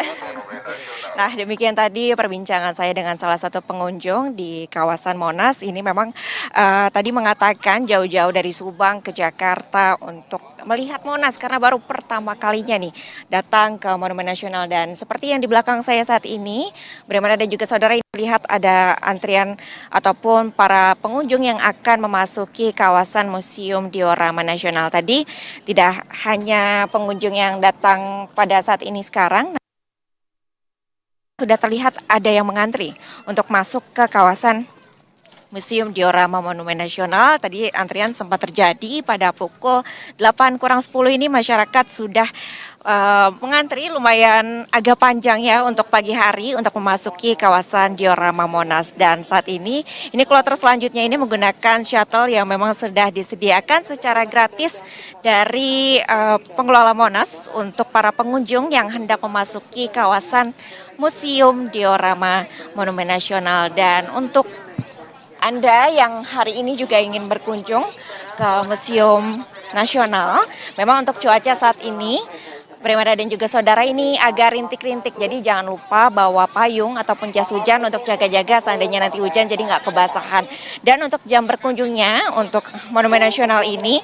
Nah, demikian tadi perbincangan saya dengan salah satu pengunjung di kawasan Monas. Ini memang tadi mengatakan jauh-jauh dari Subang ke Jakarta untuk melihat Monas karena baru pertama kalinya nih datang ke Monumen Nasional. Dan seperti yang di belakang saya saat ini, Bremana dan juga saudara, lihat ada antrian ataupun para pengunjung yang akan memasuki kawasan Museum Diorama Nasional. Tadi tidak hanya pengunjung yang datang pada saat ini sekarang, sudah terlihat ada yang mengantri untuk masuk ke kawasan Museum Diorama Monumen Nasional. Tadi antrian sempat terjadi pada pukul 8:10 ini, masyarakat sudah mengantri lumayan agak panjang ya untuk pagi hari untuk memasuki kawasan Diorama Monas. Dan saat ini kloter selanjutnya ini menggunakan shuttle yang memang sudah disediakan secara gratis dari pengelola Monas untuk para pengunjung yang hendak memasuki kawasan Museum Diorama Monumen Nasional. Dan untuk Anda yang hari ini juga ingin berkunjung ke Museum Nasional, memang untuk cuaca saat ini Bremana dan juga saudara ini agak rintik-rintik, jadi jangan lupa bawa payung ataupun jas hujan untuk jaga-jaga seandainya nanti hujan jadi nggak kebasahan. Dan untuk jam berkunjungnya untuk Monumen Nasional ini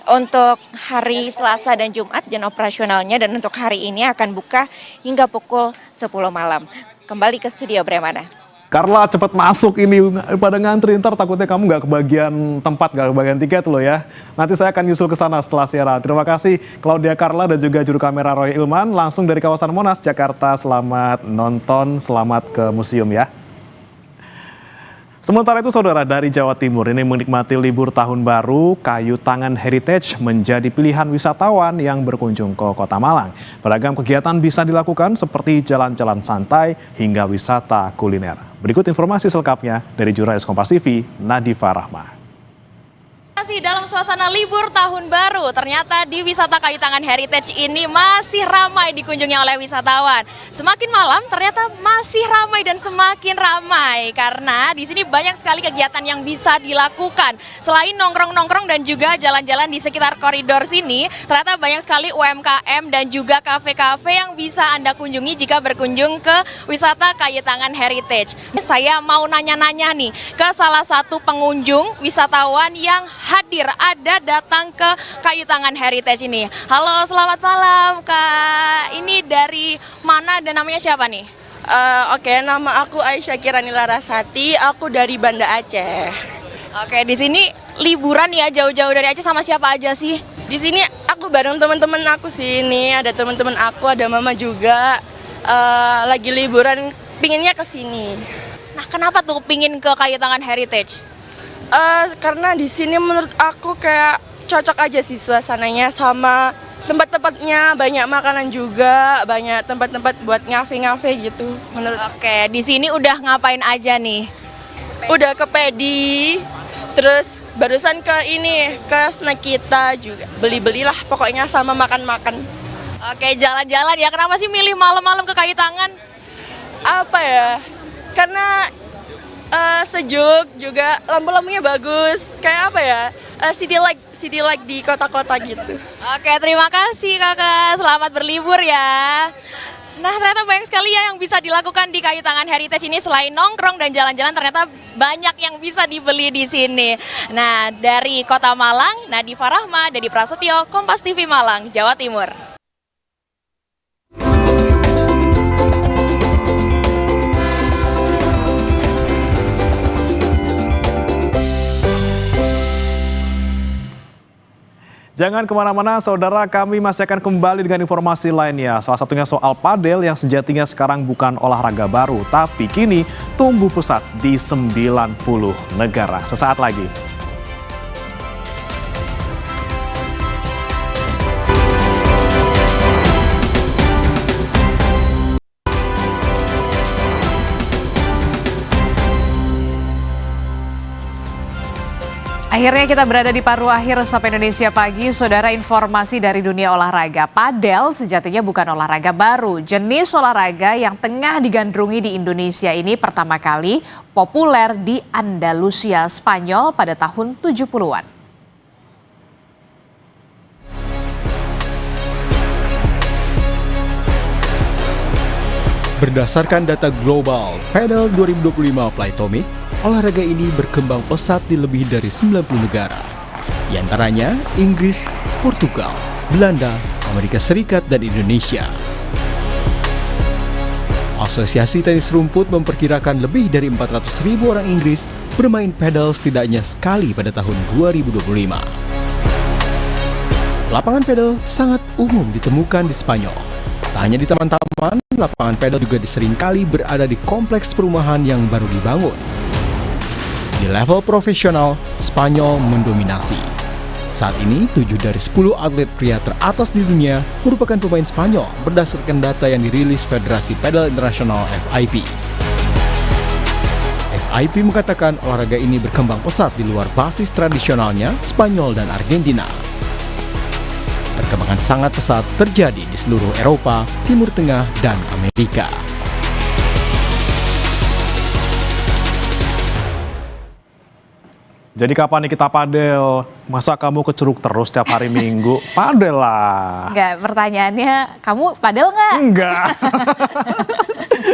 untuk hari Selasa dan Jumat jam operasionalnya, dan untuk hari ini akan buka hingga pukul 10 malam. Kembali ke studio Bremana. Carla cepat masuk ini, pada ngantri, ntar takutnya kamu nggak kebagian tempat, nggak kebagian tiket loh ya. Nanti saya akan nyusul ke sana setelah siaran. Terima kasih Claudia Carla dan juga juru kamera Roy Ilman langsung dari kawasan Monas, Jakarta. Selamat nonton, selamat ke museum ya. Sementara itu saudara, dari Jawa Timur ini menikmati libur tahun baru, Kayu Tangan Heritage menjadi pilihan wisatawan yang berkunjung ke Kota Malang. Beragam kegiatan bisa dilakukan seperti jalan-jalan santai hingga wisata kuliner. Berikut informasi selengkapnya dari jurnalis Kompas TV, Nadifa Rahma. Dalam suasana libur tahun baru, ternyata di wisata Kayu Tangan Heritage ini masih ramai dikunjungi oleh wisatawan. Semakin malam ternyata masih ramai dan semakin ramai karena di sini banyak sekali kegiatan yang bisa dilakukan. Selain nongkrong-nongkrong dan juga jalan-jalan di sekitar koridor sini, ternyata banyak sekali UMKM dan juga kafe-kafe yang bisa Anda kunjungi jika berkunjung ke wisata Kayu Tangan Heritage. Saya mau nanya-nanya nih ke salah satu pengunjung wisatawan yang hadir datang ke Kayu Tangan Heritage ini. Halo, selamat malam Kak. Ini dari mana dan namanya siapa nih? Oke, nama aku Aisyah Kirani Larasati. Aku dari Banda Aceh. Oke, di sini liburan ya, jauh-jauh dari Aceh, sama siapa aja sih? Di sini aku bareng teman-teman aku sih. Ini ada teman-teman aku, ada mama juga. Lagi liburan, pinginnya ke sini. Nah, kenapa tuh pingin ke Kayu Tangan Heritage? Karena di sini menurut aku kayak cocok aja sih suasananya, sama tempat-tempatnya, banyak makanan juga, banyak tempat-tempat buat ngafe-ngafe gitu menurut. Oke, di sini udah ngapain aja nih? Udah ke pedi, terus barusan ke ini, ke snack kita juga, beli-belilah pokoknya sama makan-makan. Oke, jalan-jalan ya. Kenapa sih milih malam-malam ke Kayu Tangan? Apa ya, karena sejuk juga, lampu-lampunya bagus, kayak apa ya, city light di kota-kota gitu. Oke, terima kasih Kakak, selamat berlibur ya. Nah, ternyata banyak sekali ya yang bisa dilakukan di Kayu Tangan Heritage ini. Selain nongkrong dan jalan-jalan, ternyata banyak yang bisa dibeli di sini. Nah, dari Kota Malang, Nadifa Rahma, Dedi Prasetyo, Kompas TV Malang, Jawa Timur. Jangan kemana-mana, saudara, kami masih akan kembali dengan informasi lainnya. Salah satunya soal padel yang sejatinya sekarang bukan olahraga baru, tapi kini tumbuh pesat di 90 negara. Sesaat lagi. Akhirnya kita berada di paruh akhir Sapa Indonesia Pagi. Saudara, informasi dari dunia olahraga. Padel sejatinya bukan olahraga baru. Jenis olahraga yang tengah digandrungi di Indonesia ini pertama kali populer di Andalusia, Spanyol pada tahun 70-an. Berdasarkan data global Padel 2025 Playtomic, olahraga ini berkembang pesat di lebih dari 90 negara. Di antaranya Inggris, Portugal, Belanda, Amerika Serikat, dan Indonesia. Asosiasi Tenis Rumput memperkirakan lebih dari 400.000 orang Inggris bermain padel setidaknya sekali pada tahun 2025. Lapangan padel sangat umum ditemukan di Spanyol. Tak hanya di taman-taman, lapangan padel juga seringkali berada di kompleks perumahan yang baru dibangun. Di level profesional, Spanyol mendominasi. Saat ini, 7 dari 10 atlet pria teratas di dunia merupakan pemain Spanyol berdasarkan data yang dirilis Federasi Padel Internasional FIP. FIP mengatakan olahraga ini berkembang pesat di luar basis tradisionalnya Spanyol dan Argentina. Perkembangan sangat pesat terjadi di seluruh Eropa, Timur Tengah, dan Amerika. Jadi kapan nih kita padel? Masa kamu ke Curug terus setiap hari Minggu? Padel lah. Enggak, pertanyaannya, kamu padel nggak? Enggak.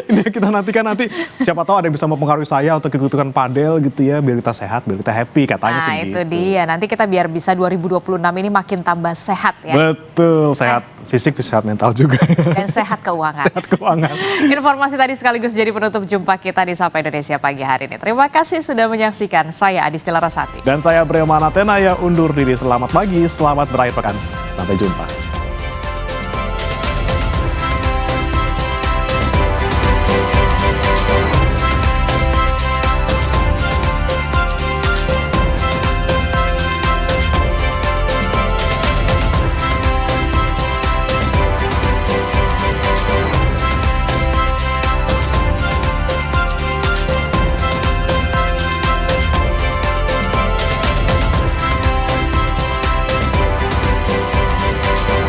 Ini kita nantikan nanti, siapa tahu ada yang bisa mempengaruhi saya untuk ikut-ikutan padel gitu ya, biar kita sehat, biar kita happy, katanya sih gitu. Nah itu dia, nanti kita biar bisa 2026 ini makin tambah sehat ya. Betul, sehat fisik, sehat mental juga. Dan sehat keuangan. Sehat keuangan. Informasi tadi sekaligus jadi penutup jumpa kita di Sapa Indonesia Pagi hari ini. Terima kasih sudah menyaksikan. Saya Adisti Larasati. Dan saya Brema Natena ya undur diri. Selamat pagi, selamat berakhir pekan. Sampai jumpa.